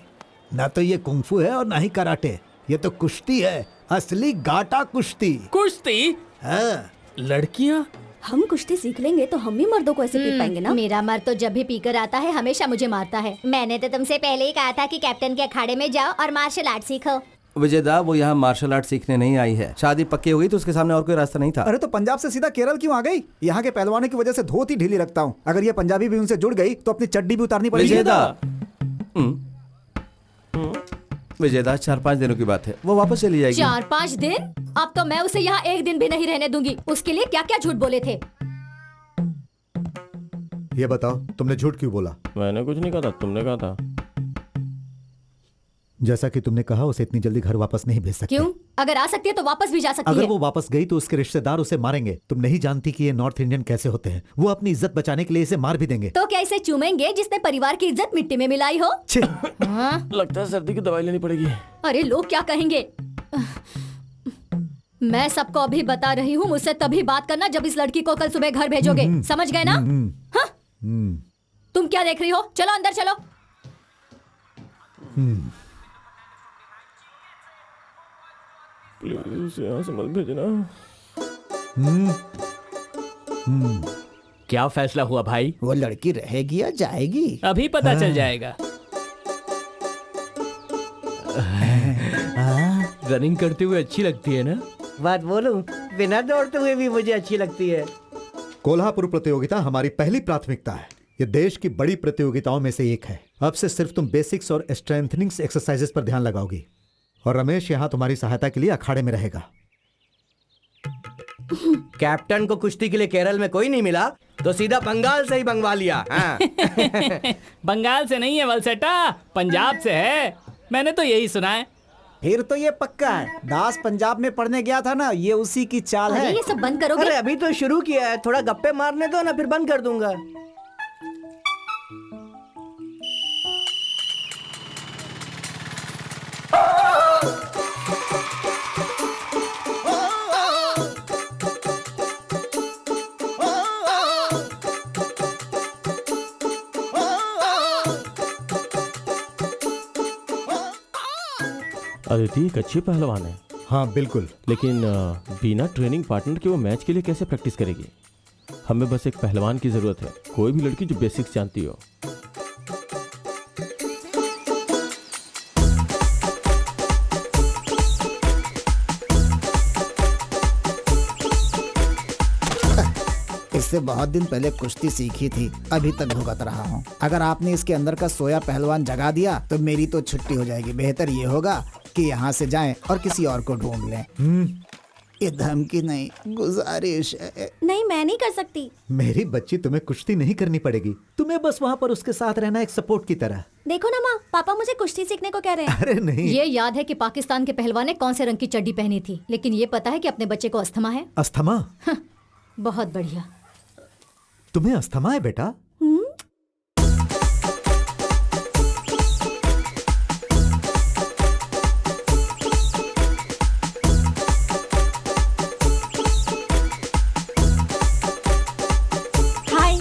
ना तो ये कुंफू है और ना ही कराटे। ये तो कुश्ती है, असली गाटा कुश्ती। कुश्ती? हाँ। लड़कियां? हम कुश्ती सीख लेंगे तो हम भी मर्दों को ऐसे पीट पाएंगे ना। मेरा मर्द तो जब भी पीकर आता है हमेशा मुझे मारता है। मैंने तो तुमसे पहले ही कहा था कि कैप्टन के अखाड़े में जाओ और मार्शल आर्ट सीखो। विजयदा, वो यहाँ मार्शल आर्ट सीखने नहीं आई है। शादी पक्की हो गई तो उसके सामने और कोई रास्ता नहीं था। अरे तो पंजाब से सीधा केरल क्यों आ गई? यहाँ के पहलवानों की वजह से धोती ढीली रखता हूँ। अगर ये पंजाबी भी उनसे जुड़ गई तो अपनी चड्डी भी उतारनी पड़ेगी। विजयदा, विजयदा 4-5 दिनों की बात है, वो वापस चली जाएगी। 4-5 दिन? अब तो मैं उसे यहाँ एक दिन भी नहीं रहने दूंगी। उसके लिए क्या क्या झूठ बोले थे? ये बताओ, तुमने झूठ क्यों बोला? मैंने कुछ नहीं कहा था, तुमने कहा था। जैसा कि तुमने कहा, उसे इतनी जल्दी घर वापस नहीं भेज सकते। क्यों? अगर आ सकती है तो वापस भी जा सकती अगर है। वो वापस गई तो उसके रिश्तेदार उसे मारेंगे। तुम नहीं जानती कि ये नॉर्थ इंडियन कैसे होते हैं। वो अपनी इज्जत बचाने के लिए इसे मार भी देंगे। तो क्या इसे चूमेंगे जिसने परिवार की इज्जत मिट्टी में मिलाई हो? छी! हाँ? लगता है सर्दी की दवाई लेनी पड़ेगी। अरे लोग क्या कहेंगे? मैं सबको अभी बता रही हूँ, मुझसे तभी बात करना जब इस लड़की को कल सुबह घर भेजोगे। समझ गए ना? हाँ? तुम क्या देख रही हो? चलो अंदर चलो। प्लीज यहाँ से मत भेजना। क्या फैसला हुआ भाई? वो लड़की रहेगी या जाएगी? अभी पता चल जाएगा। रनिंग करते हुए अच्छी लगती है ना? बात बोलूं, बिना दौड़ते हुए भी मुझे अच्छी लगती है। कोल्हापुर प्रतियोगिता हमारी पहली प्राथमिकता है। ये देश की बड़ी प्रतियोगिताओं में से एक है। अब से सिर्फ तुम बेसिक्स और स्ट्रेंथनिंग एक्सरसाइजेस पर ध्यान लगाओगी और रमेश यहाँ तुम्हारी सहायता के लिए अखाड़े में रहेगा। कैप्टन को कुश्ती के लिए केरल में कोई नहीं मिला तो सीधा बंगाल से ही मंगवा लिया। हाँ। बंगाल से नहीं है वलसेटा, पंजाब से है। मैंने तो यही सुना है। फिर तो ये पक्का है, दास पंजाब में पढ़ने गया था ना, ये उसी की चाल अरे है। ये सब बंद करोगे? अरे अभी तो शुरू किया है, थोड़ा गप्पे मारने दो ना, फिर बंद कर दूंगा। अदिति एक अच्छी पहलवान है। हाँ बिल्कुल, लेकिन बिना ट्रेनिंग पार्टनर के वो मैच के लिए कैसे प्रैक्टिस करेगी? हमें बस एक पहलवान की जरूरत है, कोई भी लड़की जो बेसिक्स जानती हो। इससे बहुत दिन पहले कुश्ती सीखी थी, अभी तक भुगत रहा हूँ। अगर आपने इसके अंदर का सोया पहलवान जगा दिया तो मेरी तो छुट्टी हो जाएगी। बेहतर ये होगा कि यहाँ से जाएं और किसी और को ढूंढ लें। ये धमकी नहीं, गुजारिश है। नहीं, मैं नहीं कर सकती। मेरी बच्ची, तुम्हें कुश्ती नहीं करनी पड़ेगी, तुम्हें बस वहाँ पर उसके साथ रहना, एक सपोर्ट की तरह। देखो ना माँ, पापा मुझे कुश्ती सीखने को कह रहे हैं। अरे नहीं, ये याद है कि पाकिस्तान के पहलवान ने कौन से रंग की चड्डी पहनी थी, लेकिन ये पता है कि अपने बच्चे को अस्थमा है। अस्थमा? बहुत बढ़िया। तुम्हें अस्थमा है बेटा? हाय,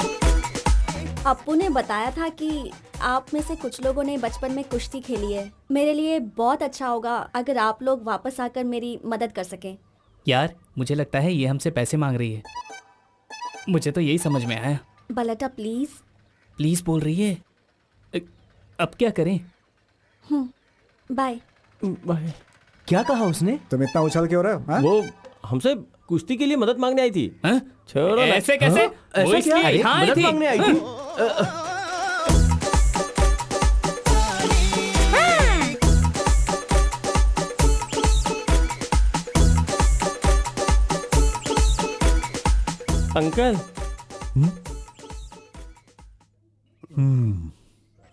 अप्पू ने बताया था कि आप में से कुछ लोगों ने बचपन में कुश्ती खेली है। मेरे लिए बहुत अच्छा होगा अगर आप लोग वापस आकर मेरी मदद कर सकें। यार मुझे लगता है ये हमसे पैसे मांग रही है। मुझे तो यही समझ में आया। बलटा प्लीज। प्लीज बोल रही है। अब क्या करें? बाय। क्या कहा उसने? तुम इतना उछल क्यों रहे हो? हाँ? वो हमसे कुश्ती के लिए मदद मांगने आई थी। छोड़ो ना। ऐसे कैसे? वो ऐसा क्या? इसलिए यहाँ आई मदद थी। मांगने आई थी? अंकल।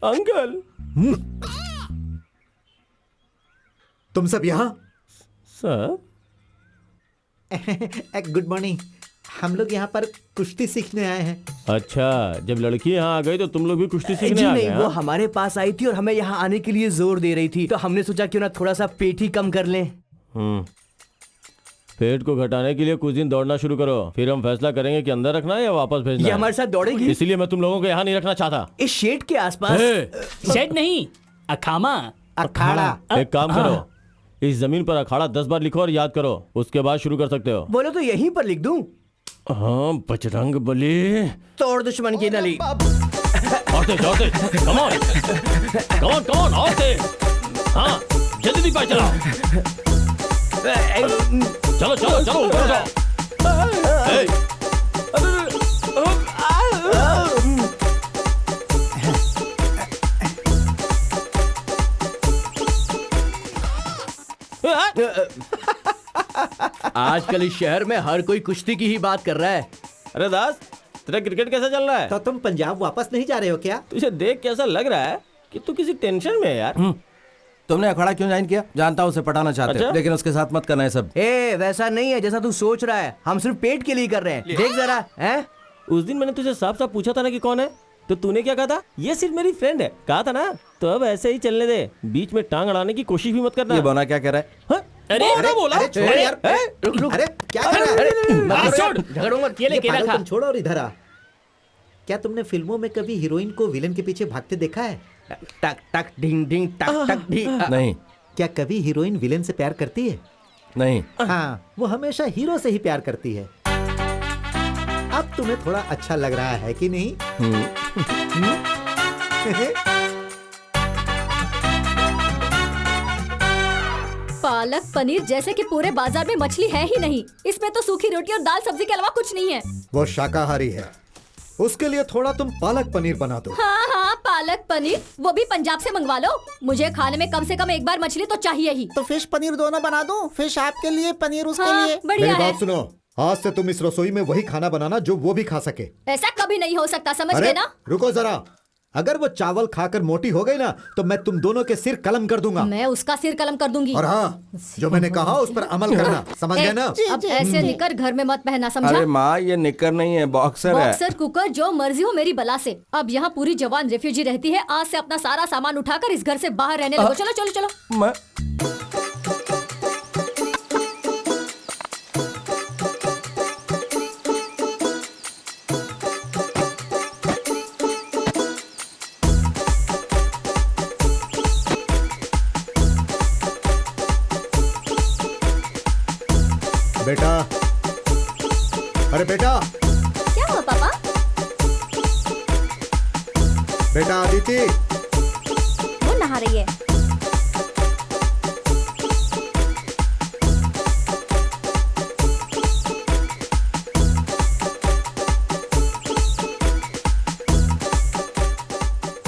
अंकल। तुम सब यहाँ? Sir good morning. हम लोग यहाँ पर कुश्ती सीखने आए हैं। अच्छा, जब लड़की यहाँ आ गई तो तुम लोग भी कुश्ती सीखने जी आ गए? नहीं, वो हाँ? हमारे पास आई थी और हमें यहाँ आने के लिए जोर दे रही थी, तो हमने सोचा क्यों ना थोड़ा सा पेट ही कम कर लें। पेट को घटाने के लिए कुछ दिन दौड़ना शुरू करो, फिर हम फैसला करेंगे कि अंदर रखना है या वापस भेजना ये है। हमारे साथ दौड़ेगी? इसलिए मैं तुम लोगों को यहाँ नहीं रखना चाहता। इस शेड के आसपास। शेड नहीं, अखामा। अखाड़ा। एक काम करो, इस जमीन पर अखाड़ा 10 बार लिखो और याद करो, उसके बाद शुरू कर सकते हो। बोलो तो यहीं पर लिख दूं? हाँ, बजरंग बली। तोड़ दुश्मन की नली। औरते, औरते, come on, come on, come on, औरते। हाँ, जल्दी पाए चलाओ। चलो चलो चलो, ऊपर जाओ। ए, आजकल इस शहर में हर कोई कुश्ती की ही बात कर रहा है। अरे दास, तेरा क्रिकेट कैसा चल रहा है? तो तुम पंजाब वापस नहीं जा रहे हो क्या? तुझे देख कैसा लग रहा है कि तू किसी टेंशन में है यार। तुमने अखाड़ा क्यों ज्वाइन किया? जानता हूँ उसे पटाना चाहते हो, अच्छा? लेकिन उसके साथ मत करना है सब। ए, वैसा नहीं है जैसा तू सोच रहा है। हम सिर्फ पेट के लिए कर रहे हैं। देख जरा, हैं? उस दिन मैंने तुझे साफ साफ पूछा था ना कि कौन है, तो तूने क्या कहा था? ये सिर्फ मेरी फ्रेंड है, कहा था ना। तो अब ऐसे ही चलने दे, बीच में टांग अड़ाने की कोशिश भी मत करना। ये बोना क्या कह रहा है? हाँ? बोला बोला। अरे छोड़ो यार। रुक रुक। अरे क्या कर रहा है? अरे छोड़, झगड़ूंगा। ये ले केला खा। पागलपन छोड़ो और इधर आ। क्या तुमने फिल्मों में कभी हीरोइन को विलेन के पीछे भागते देखा है? टक टक ढिंग ढिंग टक टक ढिंग। नहीं क्या कभी हीरोइन विलेन से प्यार करती है? नहीं। हाँ, वो हमेशा हीरो से ही प्यार करती है। अब तुम्हें थोड़ा अच्छा लग रहा है कि नहीं? पालक पनीर जैसे कि पूरे बाजार में मछली है ही नहीं। इसमें तो सूखी रोटी और दाल सब्जी के अलावा कुछ नहीं है। वो शाकाहारी है, उसके लिए थोड़ा तुम पालक पनीर बना दो। हाँ हाँ, पालक पनीर, वो भी पंजाब से मंगवा लो। मुझे खाने में कम से कम एक बार मछली तो चाहिए ही। तो फिश पनीर दोनों बना दूं? फिश आपके लिए, पनीर उसके हाँ, लिए। बढ़िया मेरी है। बात सुनो, आज से तुम इस रसोई में वही खाना बनाना जो वो भी खा सके। ऐसा कभी नहीं हो सकता, समझ अरे गए ना? रुको जरा, अगर वो चावल खाकर मोटी हो गई ना तो मैं तुम दोनों के सिर कलम कर दूंगा। मैं उसका सिर कलम कर दूंगी। और हाँ, जो मैंने कहा उस पर अमल करना, समझ गए ना? अब ऐसे निकर घर में मत पहनना, समझा? अरे माँ, ये निकर नहीं है, बॉक्सर है। बॉक्सर कुकर जो मर्जी हो मेरी बला से। अब यहाँ पूरी जवान रेफ्यूजी रहती है। आज से अपना सारा सामान उठाकर इस घर से बाहर रहने लगो। चलो चलो चलो। मैं बेटा, अरे बेटा, क्या हुआ पापा? बेटा अदिति, वो नहा रही है।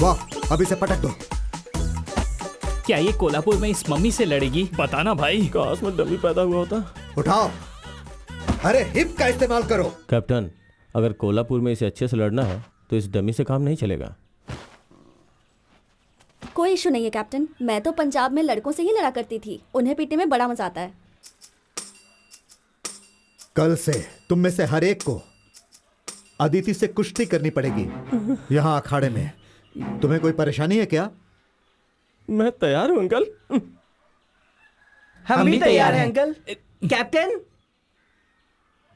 वाह, अभी से पटक दो। क्या ये कोल्हापुर में इस मम्मी से लड़ेगी? बताना भाई। काश में डमी पैदा हुआ होता। उठाओ, अरे हिप का इस्तेमाल करो। कैप्टन, अगर कोल्हापुर में इसे अच्छे से लड़ना है तो इस डमी से काम नहीं चलेगा। कोई इशू नहीं है कैप्टन, मैं तो पंजाब में लड़कों से ही लड़ा करती थी। उन्हें पीटने में बड़ा मजा आता है। कल से तुम में से हर एक को अदिति से कुश्ती करनी पड़ेगी यहाँ अखाड़े में। तुम्हें कोई परेशानी है क्या? मैं तैयार हूँ अंकल। हम भी तैयार हैं अंकल। कैप्टन,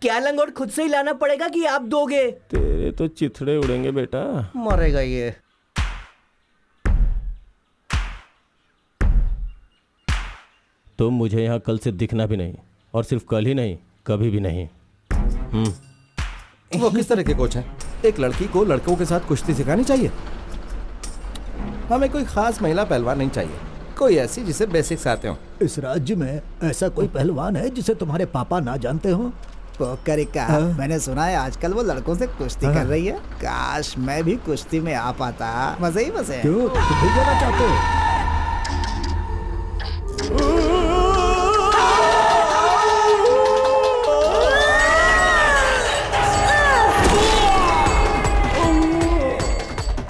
क्या लंगोट खुद से ही लाना पड़ेगा कि आप दोगे? तेरे तो चिथड़े उड़ेंगे बेटा। मरेगा ये। तुम मुझे यहाँ कल से दिखना भी नहीं, और सिर्फ कल ही नहीं, कभी भी नहीं। वो किस तरह के कोच हैं? एक लड़की को लड़कों के साथ कुश्ती सिखानी चाहिए। हमें कोई खास महिला पहलवान नहीं चाहिए, कोई ऐसी जिसे बेसिक्स आते हो। इस राज्य में ऐसा कोई पहलवान है जिसे तुम्हारे पापा ना जानते हो? पोकरिका, मैंने सुना है आजकल वो लड़कों से कुश्ती कर रही है। काश मैं भी कुश्ती में आ पाता, मजे ही मजे। क्यों, तुम भी जाना चाहते हो?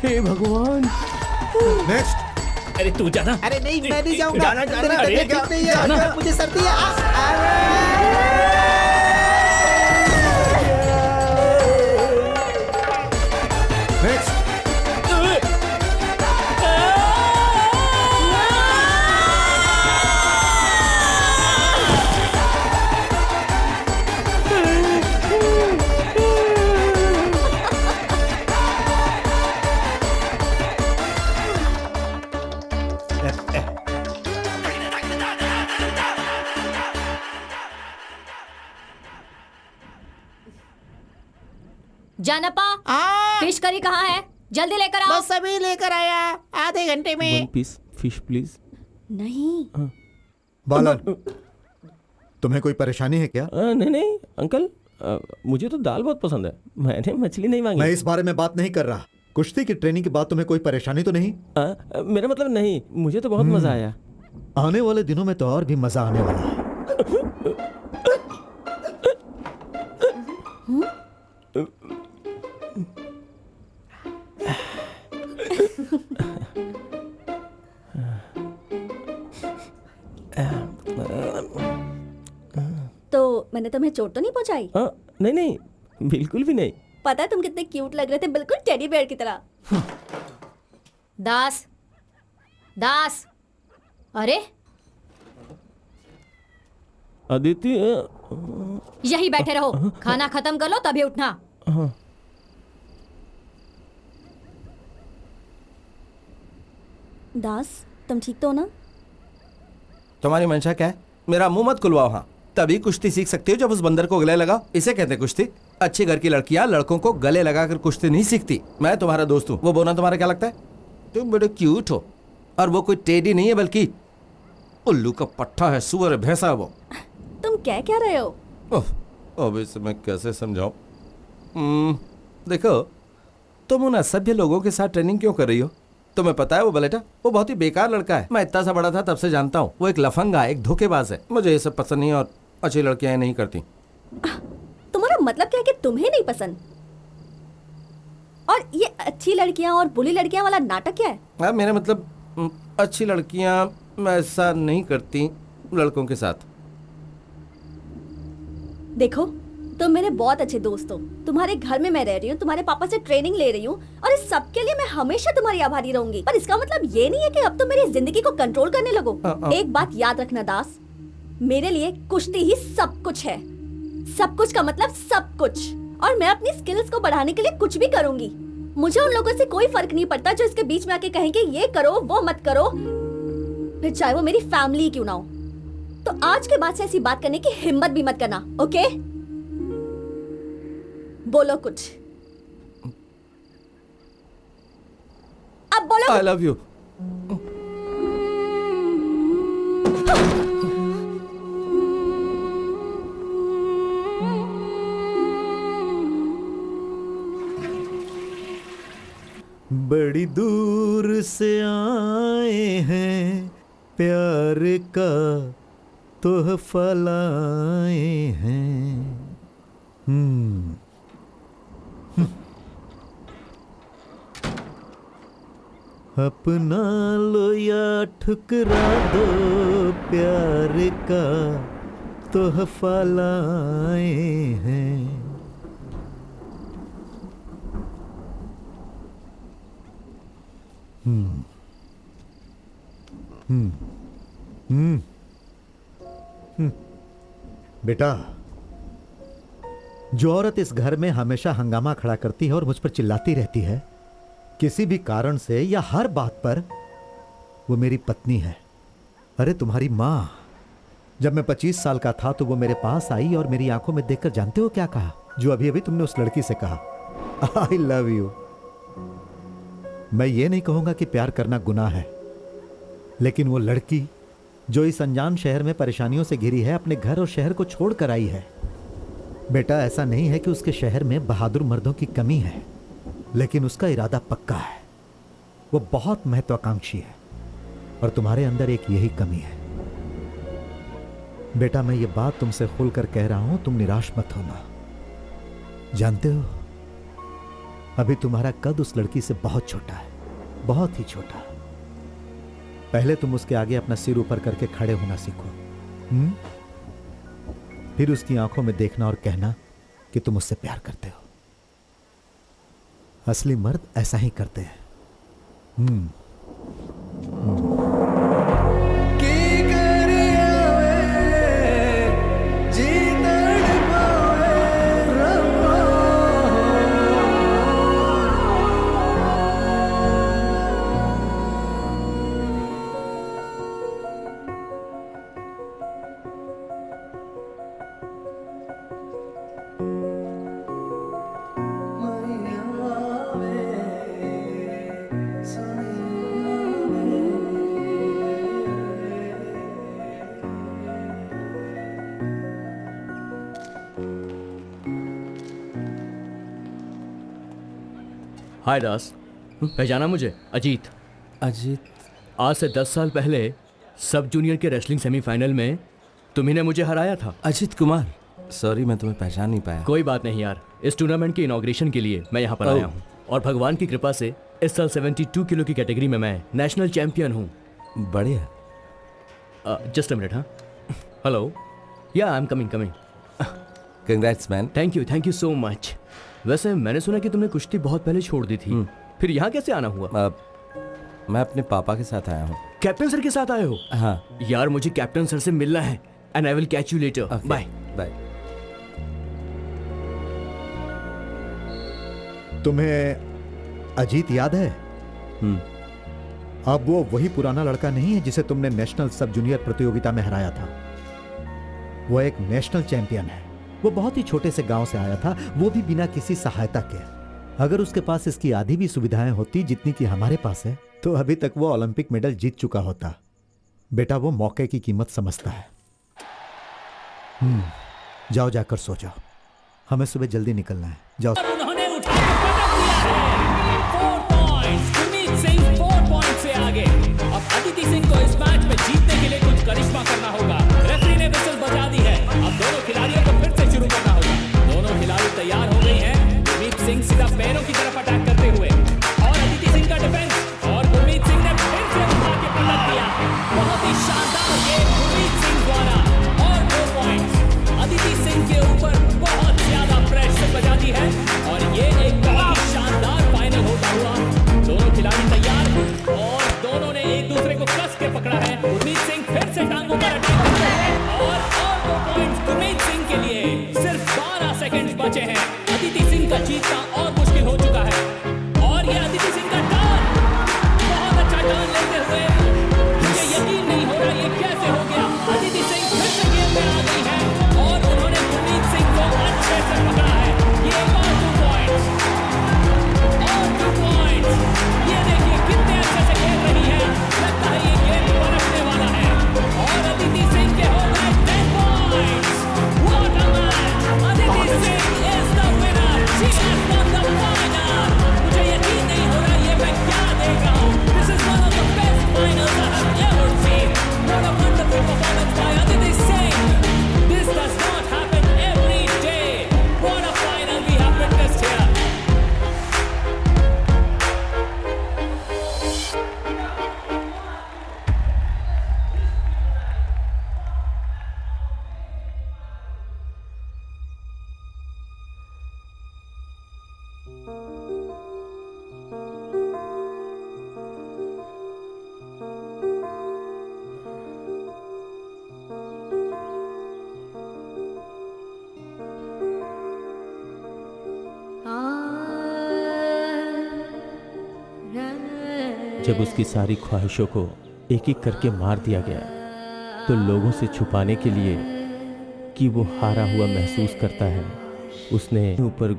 हे भगवान। नेक्स्ट। अरे तू जाना। अरे नहीं, मैं नहीं जाऊंगा। जाना, मेरी जाना, तबीयत अरे, ठीक नहीं है, जाना। मुझे सर्दी है। नेक्स्ट। जानपा, हाँ, फिश करी कहाँ है? जल्दी लेकर आओ। बस अभी लेकर आया, आधे घंटे में। 1 पीस फिश प्लीज। नहीं। बालन, तुम्हें कोई परेशानी है क्या? नहीं नहीं अंकल, मुझे तो दाल बहुत पसंद है, मैंने मछली नहीं मांगी। मैं इस बारे में बात नहीं कर रहा। कुश्ती की ट्रेनिंग के बाद तुम्हें कोई परेशानी तो नहीं? मेरा मतलब नहीं, मुझे तो बहुत मजा आया। आने वाले दिनों में तो और भी मजा आने वाला है। तो मैंने तुम्हें चोट तो नहीं पहुंचाई? नहीं नहीं, बिल्कुल भी नहीं। पता है तुम कितने क्यूट लग रहे थे, बिल्कुल टेडी बेयर की तरह। दास, दास, अरे अदिति, यही बैठे रहो, खाना खत्म कर लो तभी उठना। दास, तुम ठीक तो हो ना? तुम्हारी मंशा क्या है? मेरा मुंह मत खुलवाओ। हाँ, तभी कुश्ती सीख सकती हो जब उस बंदर को गले लगाओ। इसे कहते हैं कुश्ती। अच्छे घर की लड़कियां लड़कों को गले लगाकर कुश्ती नहीं सीखती। मैं तुम्हारा दोस्त हूँ, वो बोलना तुम्हारा क्या लगता है? तुम बड़े क्यूट हो, और वो कोई टेडी नहीं है बल्कि उल्लू का पट्टा है, सुअर है, भैंसा है वो। तुम क्या रहे हो? अब इसे मैं कैसे समझाऊं? देखो, तुम उन असभ्य लोगों के साथ ट्रेनिंग क्यों कर रही हो? तुम्हें पता है वो बलेटा, वो बहुत ही बेकार लड़का है। मैं इतना सा बड़ा था तब से जानता हूँ। वो एक लफंगा, एक धोखेबाज है। मुझे ये सब पसंद नहीं और अच्छी लड़कियां नहीं करती। तुम्हारा मतलब क्या है कि तुम्हें नहीं पसंद? और ये अच्छी लड़कियां और बुरी लड़कियां वाला नाटक क्या है? मेरा मतलब अच्छी लड़कियां ऐसा नहीं करती लड़कों के साथ। देखो, तुम मेरे बहुत अच्छे दोस्त हो। तुम्हारे घर में मैं रह रही हूँ, तुम्हारे पापा से ट्रेनिंग ले रही हूँ और इस सब के लिए मैं हमेशा तुम्हारी आभारी रहूंगी। पर इसका मतलब ये नहीं है कि अब तुम मेरी जिंदगी को कंट्रोल करने लगो। एक बात याद रखना दास, मेरे लिए कुश्ती ही सब कुछ है। सब कुछ का मतलब सब कुछ। और मैं अपनी स्किल्स को बढ़ाने के लिए कुछ भी करूंगी। मुझे उन लोगों से कोई फर्क नहीं पड़ता जो इसके बीच में आके कहेंगे ये करो वो मत करो, फिर चाहे वो मेरी फैमिली क्यों ना हो। तो आज के बाद से ऐसी बात करने की हिम्मत भी मत करना, ओके? बोलो कुछ, अब बोलो। I love you. बड़ी दूर से आए हैं, प्यार का तोहफा लाए हैं। अपना लो या ठुकरा दो, प्यार का तोहफा लाए हैं। बेटा, जो औरत इस घर में हमेशा हंगामा खड़ा करती है और मुझ पर चिल्लाती रहती है किसी भी कारण से या हर बात पर, वो मेरी पत्नी है। अरे तुम्हारी माँ, जब मैं 25 साल का था तो वो मेरे पास आई और मेरी आंखों में देखकर जानते हो क्या कहा? जो अभी अभी तुमने उस लड़की से कहा, आई लव यू। मैं ये नहीं कहूंगा कि प्यार करना गुनाह है, लेकिन वो लड़की जो इस अनजान शहर में परेशानियों से घिरी है, अपने घर और शहर को छोड़ कर आई है। बेटा, ऐसा नहीं है कि उसके शहर में बहादुर मर्दों की कमी है, लेकिन उसका इरादा पक्का है। वो बहुत महत्वाकांक्षी है और तुम्हारे अंदर एक यही कमी है। बेटा, मैं ये बात तुमसे खुलकर कह रहा हूं, तुम निराश मत होना। जानते हो, अभी तुम्हारा कद उस लड़की से बहुत छोटा है, बहुत ही छोटा। पहले तुम उसके आगे अपना सिर ऊपर करके खड़े होना सीखो। फिर उसकी आंखों में देखना और कहना कि तुम उससे प्यार करते हो। असली मर्द ऐसा ही करते हैं। हाय दास, पहचाना मुझे? अजीत। अजीत? आज से 10 साल पहले सब जूनियर के रेसलिंग सेमीफाइनल में तुम्ही ने मुझे हराया था। अजीत कुमार, सॉरी मैं तुम्हें पहचान नहीं पाया। कोई बात नहीं यार, इस टूर्नामेंट के इनॉग्रेशन के लिए मैं यहाँ पर आया हूँ और भगवान की कृपा से इस साल 72 किलो की कैटेगरी में मैं नेशनल चैंपियन हूँ। बढ़िया। Just a minute. हाँ, हेलो, या I am coming. Congrats man. Thank you so much. वैसे मैंने सुना कि तुमने कुश्ती बहुत पहले छोड़ दी थी, फिर यहाँ कैसे आना हुआ? मैं अपने पापा के साथ आया हूँ। कैप्टन सर के साथ आए हो? हाँ यार, मुझे कैप्टन सर से मिलना है। And I will catch you later. Bye bye. तुम्हें अजीत याद है? अब वो वही पुराना लड़का नहीं है जिसे तुमने नेशनल सब जूनियर प्रतियोगिता में हराया था। वो एक नेशनल चैंपियन है। वो बहुत ही छोटे से गांव से आया था, वो भी बिना किसी सहायता के। अगर उसके पास इसकी आधी भी सुविधाएं होती जितनी कि हमारे पास है, तो अभी तक वो ओलंपिक मेडल जीत चुका होता। बेटा वो मौके की कीमत समझता है। जाओ जाकर सो जाओ, हमें सुबह जल्दी निकलना है। जाओ। उन्होंने उठा के पटक दिया है। 4 पॉइंट्स, गुरमीत सिंह 4 पॉइंट से आगे। अब अदिति सिंह को इस मैच में जीतने के लिए कुछ करिश्मा करना होगा। रेफरी ने विसल बजा दी है। अब दोनों खिलाड़ियों को फिर से शुरू करना होगा। दोनों खिलाड़ी तैयार हो गई हैं। गुरमीत सिंह सीधा पैरों की तरफ अटैक करते हुए और अदिति सिंह का डिफेंस, और गुरमीत सिंह ने फिर से उठा के पटक दिया। बहुत ही शानदार गेम गुरमीत सिंह द्वारा और 2 पॉइंट्स। अदिति सिंह के ऊपर बहुत ज्यादा प्रेशर बजा दी है और ये एक बहुत ही शानदार फाइनल होता हुआ। दोनों खिलाड़ी तैयार और दोनों ने एक दूसरे को कस के पकड़ा है। गुरमीत सिंह फिर से टांगों पर अटैक करते हैं और 2 पॉइंट्स गुरमीत सिंह के लिए। सिर्फ 12 सेकंड बचे हैं। अदिति सिंह का जीतना और मुश्किल हो चुका है और ये अदिति सिंह का टर्न, बहुत अच्छा टर्न लेते हुए मुझे यकीन नहीं हो रहा ये कैसे हो गया। अदिति सिंह फिर से गेम में आ गई है और उन्होंने गुरमीत सिंह को अच्छे से पकड़ा है। ये और 2 पॉइंट्स और 2 पॉइंट्स। ये देखिए कितने अच्छे से खेल रही है। लगता है ये गेम पलटने वाला है और अदिति सिंह के हो गए 10 points. What a match! Aditi Singh is the winner. She has won the final. मुझे यकीन नहीं हो रहा ये मैं क्या देख रहा हूँ। This is one of the best finals I have ever seen. What a wonderful performance by Aditi Singh. This does not happen every day. What a final we have witnessed here. जब उसकी सारी ख्वाहिशों को एक एक करके मार दिया गया तो लोगों से छुपाने के लिए कि वो हारा हुआ महसूस करता है, उसने ऊपर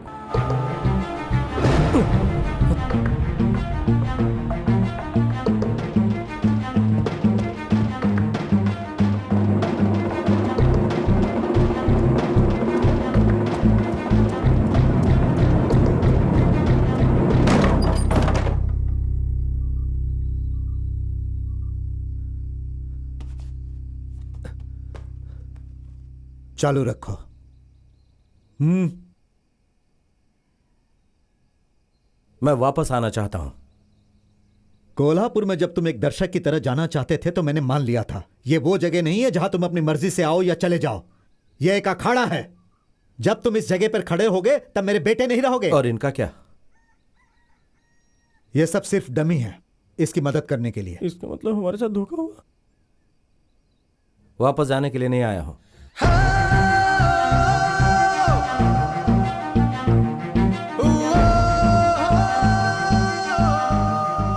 चालू रखो। मैं वापस आना चाहता हूं। कोल्हापुर में जब तुम एक दर्शक की तरह जाना चाहते थे तो मैंने मान लिया था। ये वो जगह नहीं है जहां तुम अपनी मर्जी से आओ या चले जाओ। यह एक अखाड़ा है। जब तुम इस जगह पर खड़े होगे तब मेरे बेटे नहीं रहोगे। और इनका क्या? यह सब सिर्फ डमी है, इसकी मदद करने के लिए। इसका मतलब हमारे साथ धोखा हुआ। वापस जाने के लिए नहीं आया हूं।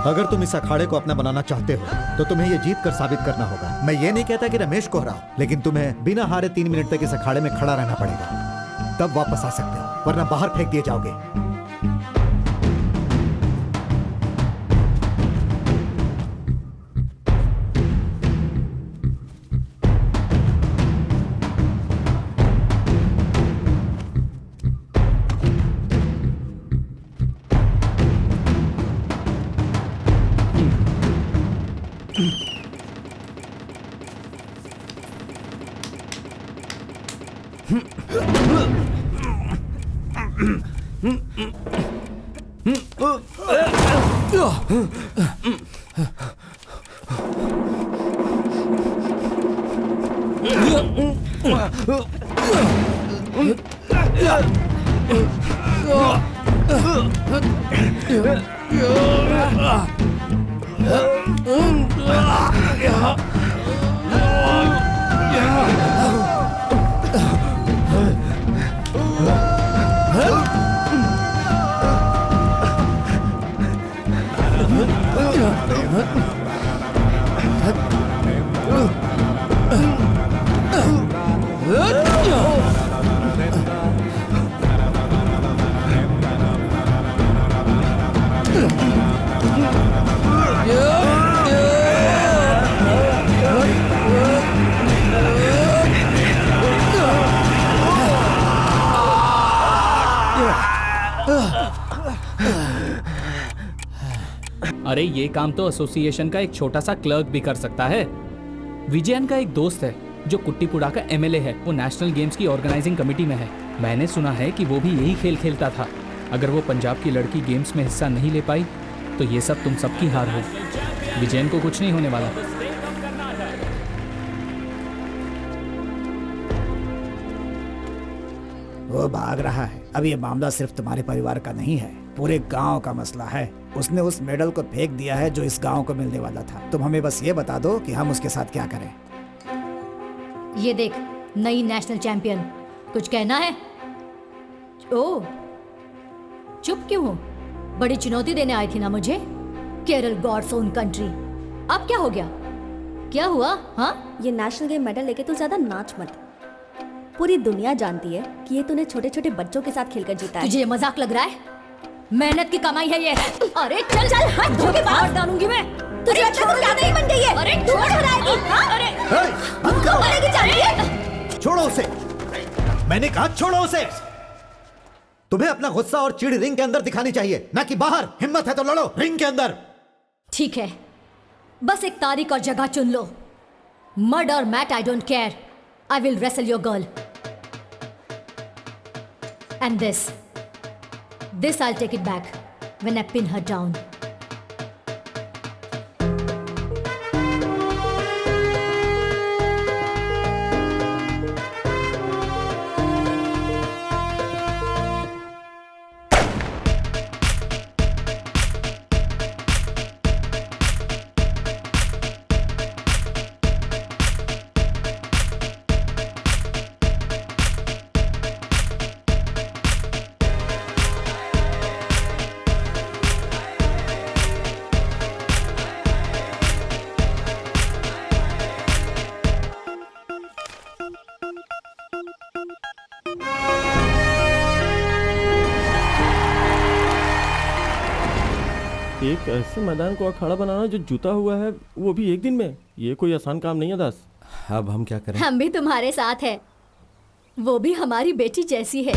अगर तुम इस अखाड़े को अपना बनाना चाहते हो तो तुम्हें यह जीत कर साबित करना होगा। मैं ये नहीं कहता कि रमेश को हराओ, लेकिन तुम्हें बिना हारे 3 मिनट तक इस अखाड़े में खड़ा रहना पड़ेगा, तब वापस आ सकते हो, वरना बाहर फेंक दिए जाओगे। अरे ये काम तो एसोसिएशन का एक छोटा सा क्लर्क भी कर सकता है। विजयन का एक दोस्त है जो कुट्टीपुड़ा का एमएलए है, वो नेशनल गेम्स की ऑर्गेनाइजिंग कमेटी में है। मैंने सुना है कि वो भी यही खेल खेलता था। अगर वो पंजाब की लड़की गेम्स में हिस्सा नहीं ले पाई तो ये सब तुम सबकी हार हो। विजयन को कुछ नहीं होने वाला। वो भाग रहा है। अब ये मामला सिर्फ तुम्हारे परिवार का नहीं है, पूरे गांव का मसला है। उसने उस मेडल को फेंक दिया है जो इस गांव को मिलने वाला था। तुम हमें बस ये बता दो कि हम उसके साथ क्या करें। ये देख, नई नेशनल चैंपियन, कुछ कहना है? ओह, चुप क्यों हो? बड़ी चुनौती देने आई थी ना मुझे। Kerala God's own country. अब क्या हो गया? क्या हुआ? हाँ, ये नेशनल गेम मेडल लेके तू ज्यादा नाच मत। पूरी दुनिया जानती है कि ये तूने छोटे छोटे बच्चों के साथ खेलकर जीता है। तुझे ये मजाक लग रहा है? मेहनत की कमाई है ये। अरे चल चल, हट, जो के बाहर डालूंगी मैं। तुझे अच्छा तो क्या नहीं बन गई है? अरे छोड़ बनाएगी। अरे मारेगी जानती है? छोड़ो उसे, मैंने कहा छोड़ो उसे। तुम्हें अपना गुस्सा और चिढ़ रिंग के अंदर दिखानी चाहिए, ना कि बाहर। हिम्मत है तो लड़ो रिंग के अंदर। ठीक है, बस एक तारीख और जगह चुन लो। मर्ड और Matt, I don't care. I will wrestle your girl. And this I'll take it back when I pin her down. एक ऐसे मैदान को अखाड़ा बनाना जो जुता हुआ है, वो भी एक दिन में, ये कोई आसान काम नहीं है दास। अब हम क्या करें? हम भी तुम्हारे साथ हैं। वो भी हमारी बेटी जैसी है।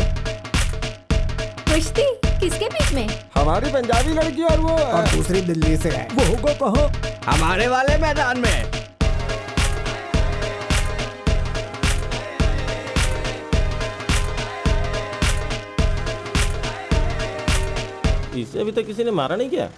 कुश्ती किसके बीच में? हमारी पंजाबी लड़की और वो और दूसरी दिल्ली से है। वो को कहो हमारे वाले मैदान में। इसे अभी तक किसी ने मारा नहीं क्या?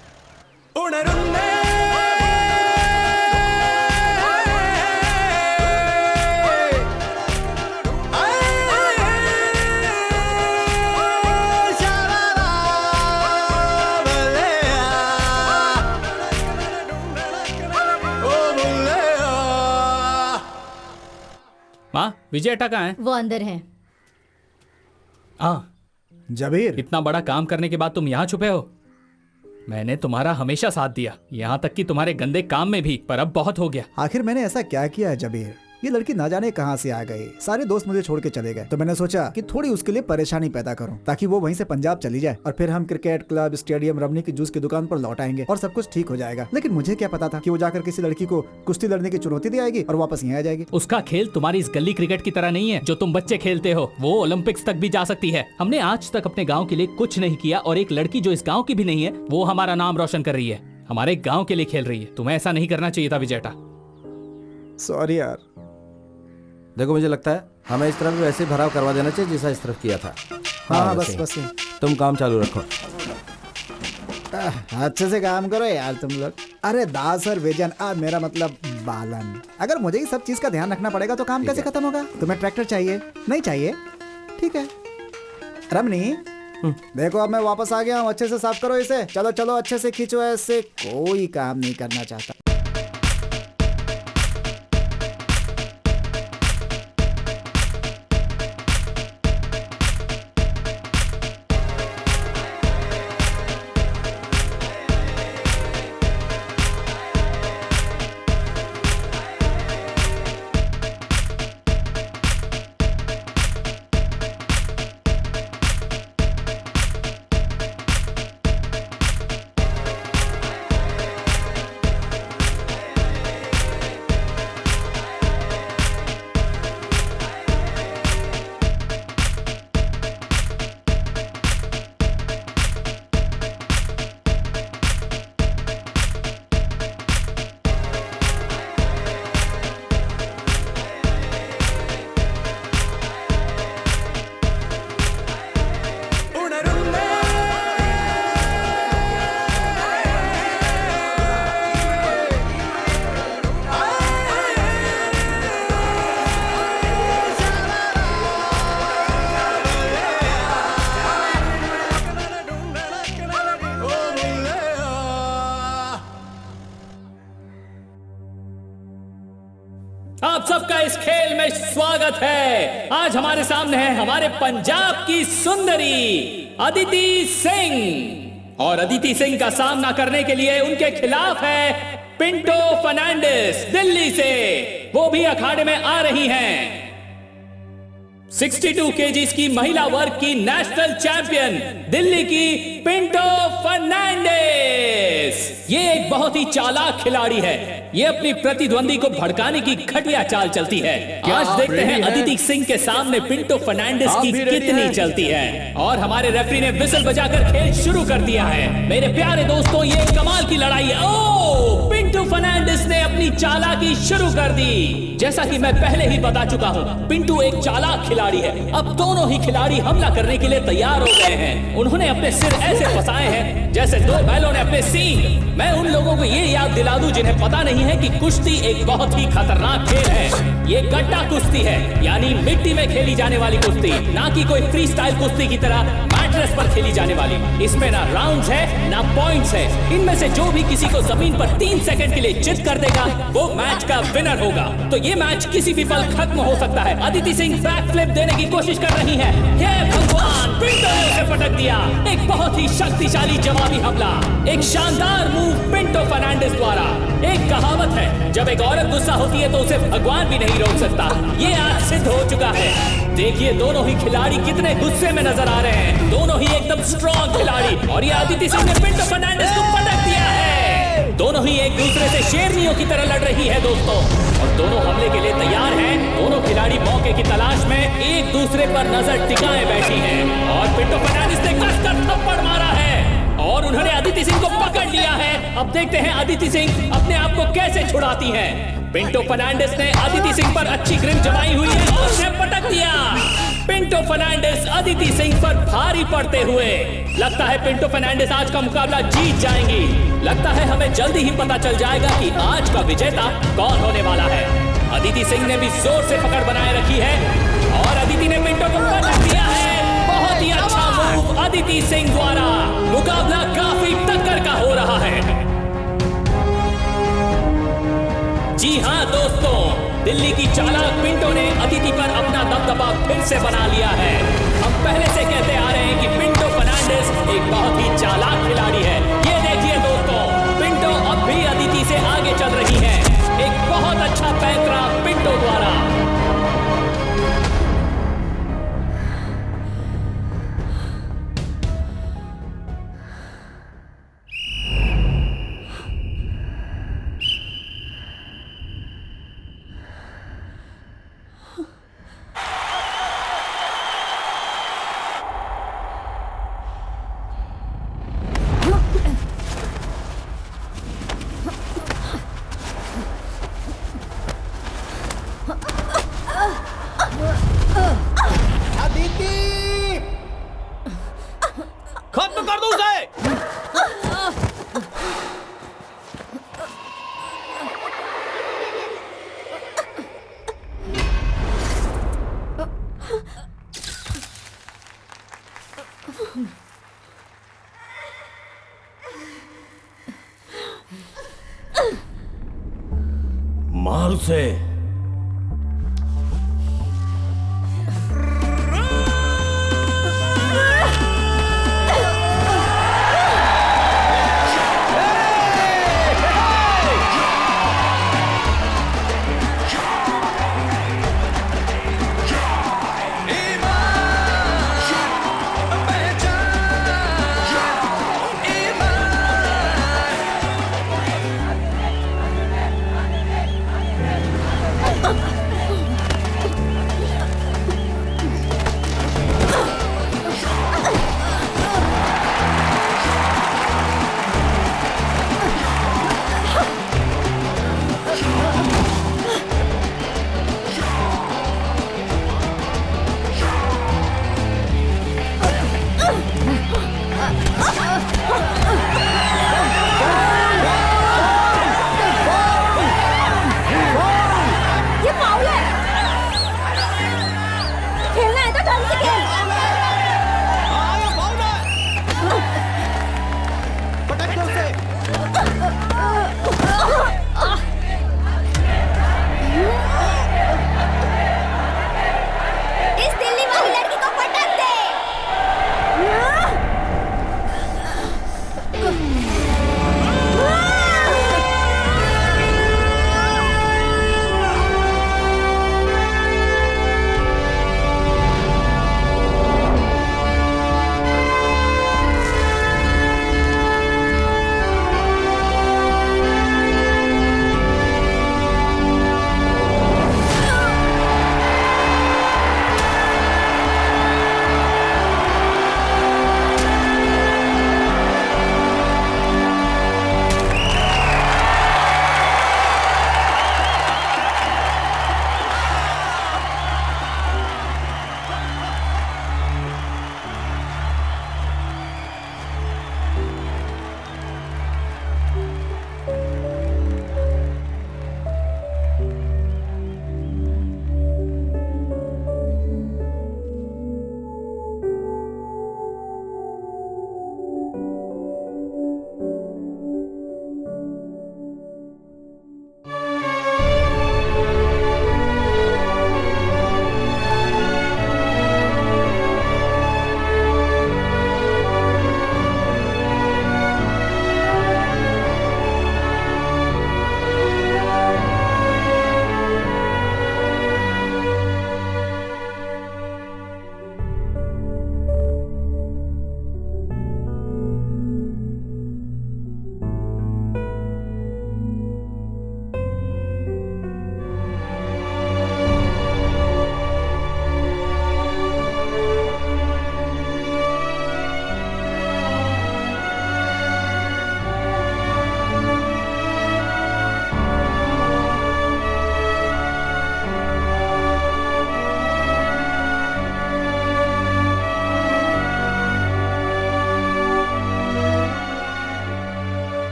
माँ, विजय अट्टा कहाँ है? वो अंदर है। जबीर, इतना बड़ा काम करने के बाद तुम यहाँ छुपे हो? मैंने तुम्हारा हमेशा साथ दिया, यहाँ तक कि तुम्हारे गंदे काम में भी, पर अब बहुत हो गया। आखिर मैंने ऐसा क्या किया है जबीर? ये लड़की ना जाने कहाँ से आ गई। सारे दोस्त मुझे छोड़ के चले गए, तो मैंने सोचा कि थोड़ी उसके लिए परेशानी पैदा करूं, ताकि वो वहीं से पंजाब चली जाए और फिर हम क्रिकेट क्लब, स्टेडियम, रमनी की जूस की दुकान पर लौट आएंगे और सब कुछ ठीक हो जाएगा। लेकिन मुझे क्या पता था कि वो जाकर किसी लड़की को कुश्ती लड़ने की चुनौती दे आएगी और वापस यहाँ आ जाएगी। उसका खेल तुम्हारी इस गली क्रिकेट की तरह नहीं है जो तुम बच्चे खेलते हो। वो ओलंपिक्स तक भी जा सकती है। हमने आज तक अपने गाँव के लिए कुछ नहीं किया, और एक लड़की जो इस गाँव की भी नहीं है, वो हमारा नाम रोशन कर रही है, हमारे गाँव के लिए खेल रही है। तुम्हें ऐसा नहीं करना चाहिए था विजयटा। सॉरी यार। देखो, मुझे लगता है हमें इस तरफ भी वैसे भराव करवा देना चाहिए जैसा इस तरफ किया था। हाँ, वैसे बस ही। तुम काम चालू रखो। अच्छे से काम करो यार तुम लोग। अरे दास और विजन, मेरा मतलब बालन। अगर मुझे ही सब चीज का ध्यान रखना पड़ेगा तो काम कैसे खत्म होगा? तुम्हें ट्रैक्टर चाहिए? नहीं चाहिए? ठीक है। रमनी, देखो अब मैं वापस आ गया हूँ। अच्छे से साफ करो इसे। चलो चलो, अच्छे से खींचो। ऐसे कोई काम नहीं करना चाहता। इस खेल में स्वागत है। आज हमारे सामने है हमारे पंजाब की सुंदरी अदिति सिंह, और अदिति सिंह का सामना करने के लिए उनके खिलाफ है पिंटो फर्नांडिस दिल्ली से। वो भी अखाड़े में आ रही हैं। 62 केजीज की महिला वर्ग की नेशनल चैंपियन दिल्ली की पिंटो फर्नांडिस। ये एक बहुत ही चालाक खिलाड़ी है। ये अपनी प्रतिद्वंदी को भड़काने की घटिया चाल चलती है। आज देखते हैं अदिति सिंह के सामने पिंटो फर्नांडिस की कितनी चलती है। और हमारे रेफरी ने विसल बजाकर खेल शुरू कर दिया है। मेरे प्यारे दोस्तों, ये कमाल की लड़ाई है। ओह, पिंटो फर्नांडिस ने अपनी चालाकी शुरू कर दी। जैसा कि मैं पहले ही बता चुका हूँ, पिंटू एक चालाक खिलाड़ी है। अब दोनों ही खिलाड़ी हमला करने के लिए तैयार हो गए हैं। उन्होंने अपने सिर ऐसे फंसाए हैं जैसे दो बैलों ने अपने सींग। मैं उन लोगों को ये याद दिला दूं जिन्हें पता नहीं है कि कुश्ती एक बहुत ही खतरनाक खेल है। ये गड्ढा कुश्ती है, यानी मिट्टी में खेली जाने वाली कुश्ती, ना कि कोई फ्री स्टाइल कुश्ती की तरह मैट्रेस पर खेली जाने वाली। इसमें ना राउंड्स है ना पॉइंट्स है। इनमें से जो भी किसी को जमीन पर 3 सेकंड के लिए चित कर देगा वो मैच का विनर होगा। तो ये मैच किसी भी पल खत्म हो सकता है। अदिति सिंह बैक फ्लिप देने की कोशिश कर रही है। हे भगवान, पिंटो ने उसे पटक दिया। एक बहुत ही शक्तिशाली जवाबी हमला, एक शानदार मूव पिंटो फर्नांडिस द्वारा। एक कहावत है, जब एक औरत गुस्सा होती है तो उसे भगवान भी नहीं रोक सकता। ये आज सिद्ध हो चुका है। देखिए दोनों ही खिलाड़ी कितने गुस्से में नजर आ रहे हैं। दोनों ही एकदम स्ट्रॉन्ग खिलाड़ी। और ये अदिति सिंह ने पिंटो फर्नांडिस को पटक दिया है। दोनों ही एक दूसरे से शेरनियों की तरह लड़ रही है दोस्तों, और दोनों हमले के लिए तैयार हैं। दोनों खिलाड़ी मौके की तलाश में एक दूसरे पर नजर टिकाए बैठी हैं। और पिंटो फर्नांडिस ने कसकर थप्पड़ मारा है और उन्होंने अदिति सिंह को पकड़ लिया है। अब देखते हैं अदिति सिंह अपने आप को कैसे छुड़ाती हैं। पिंटो फर्नांडिस ने अदिति सिंह पर अच्छी ग्रिप जमाई हुई है और उसे पटक दिया। पिंटो फर्नांडिस अदिति सिंह पर भारी पड़ते हुए। लगता है पिंटो फर्नांडिस आज का मुकाबला जीत जाएंगी। लगता है हमें जल्दी ही पता चल जाएगा कि आज का विजेता कौन होने वाला है। अदिति सिंह ने भी जोर से पकड़ बनाए रखी है और अदिति ने पिंटो को पटक दिया है। बहुत ही अच्छा मूव अदिति सिंह द्वारा। मुकाबला काफी टक्कर का हो रहा है। जी हाँ दोस्तों, दिल्ली की चालाक पिंटो ने अदिति पर अपना दबदबा फिर से बना लिया है। हम पहले से कहते आ रहे हैं कि पिंटो फर्नांडिस एक बहुत ही चालाक खिलाड़ी है। ये देखिए दोस्तों, पिंटो अब भी अदिति से आगे चल रही है। एक बहुत अच्छा पैंतरा पिंटो द्वारा। खत्म कर दो उसे। मार उसे।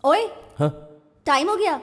ओए हाँ टाइम हो गया।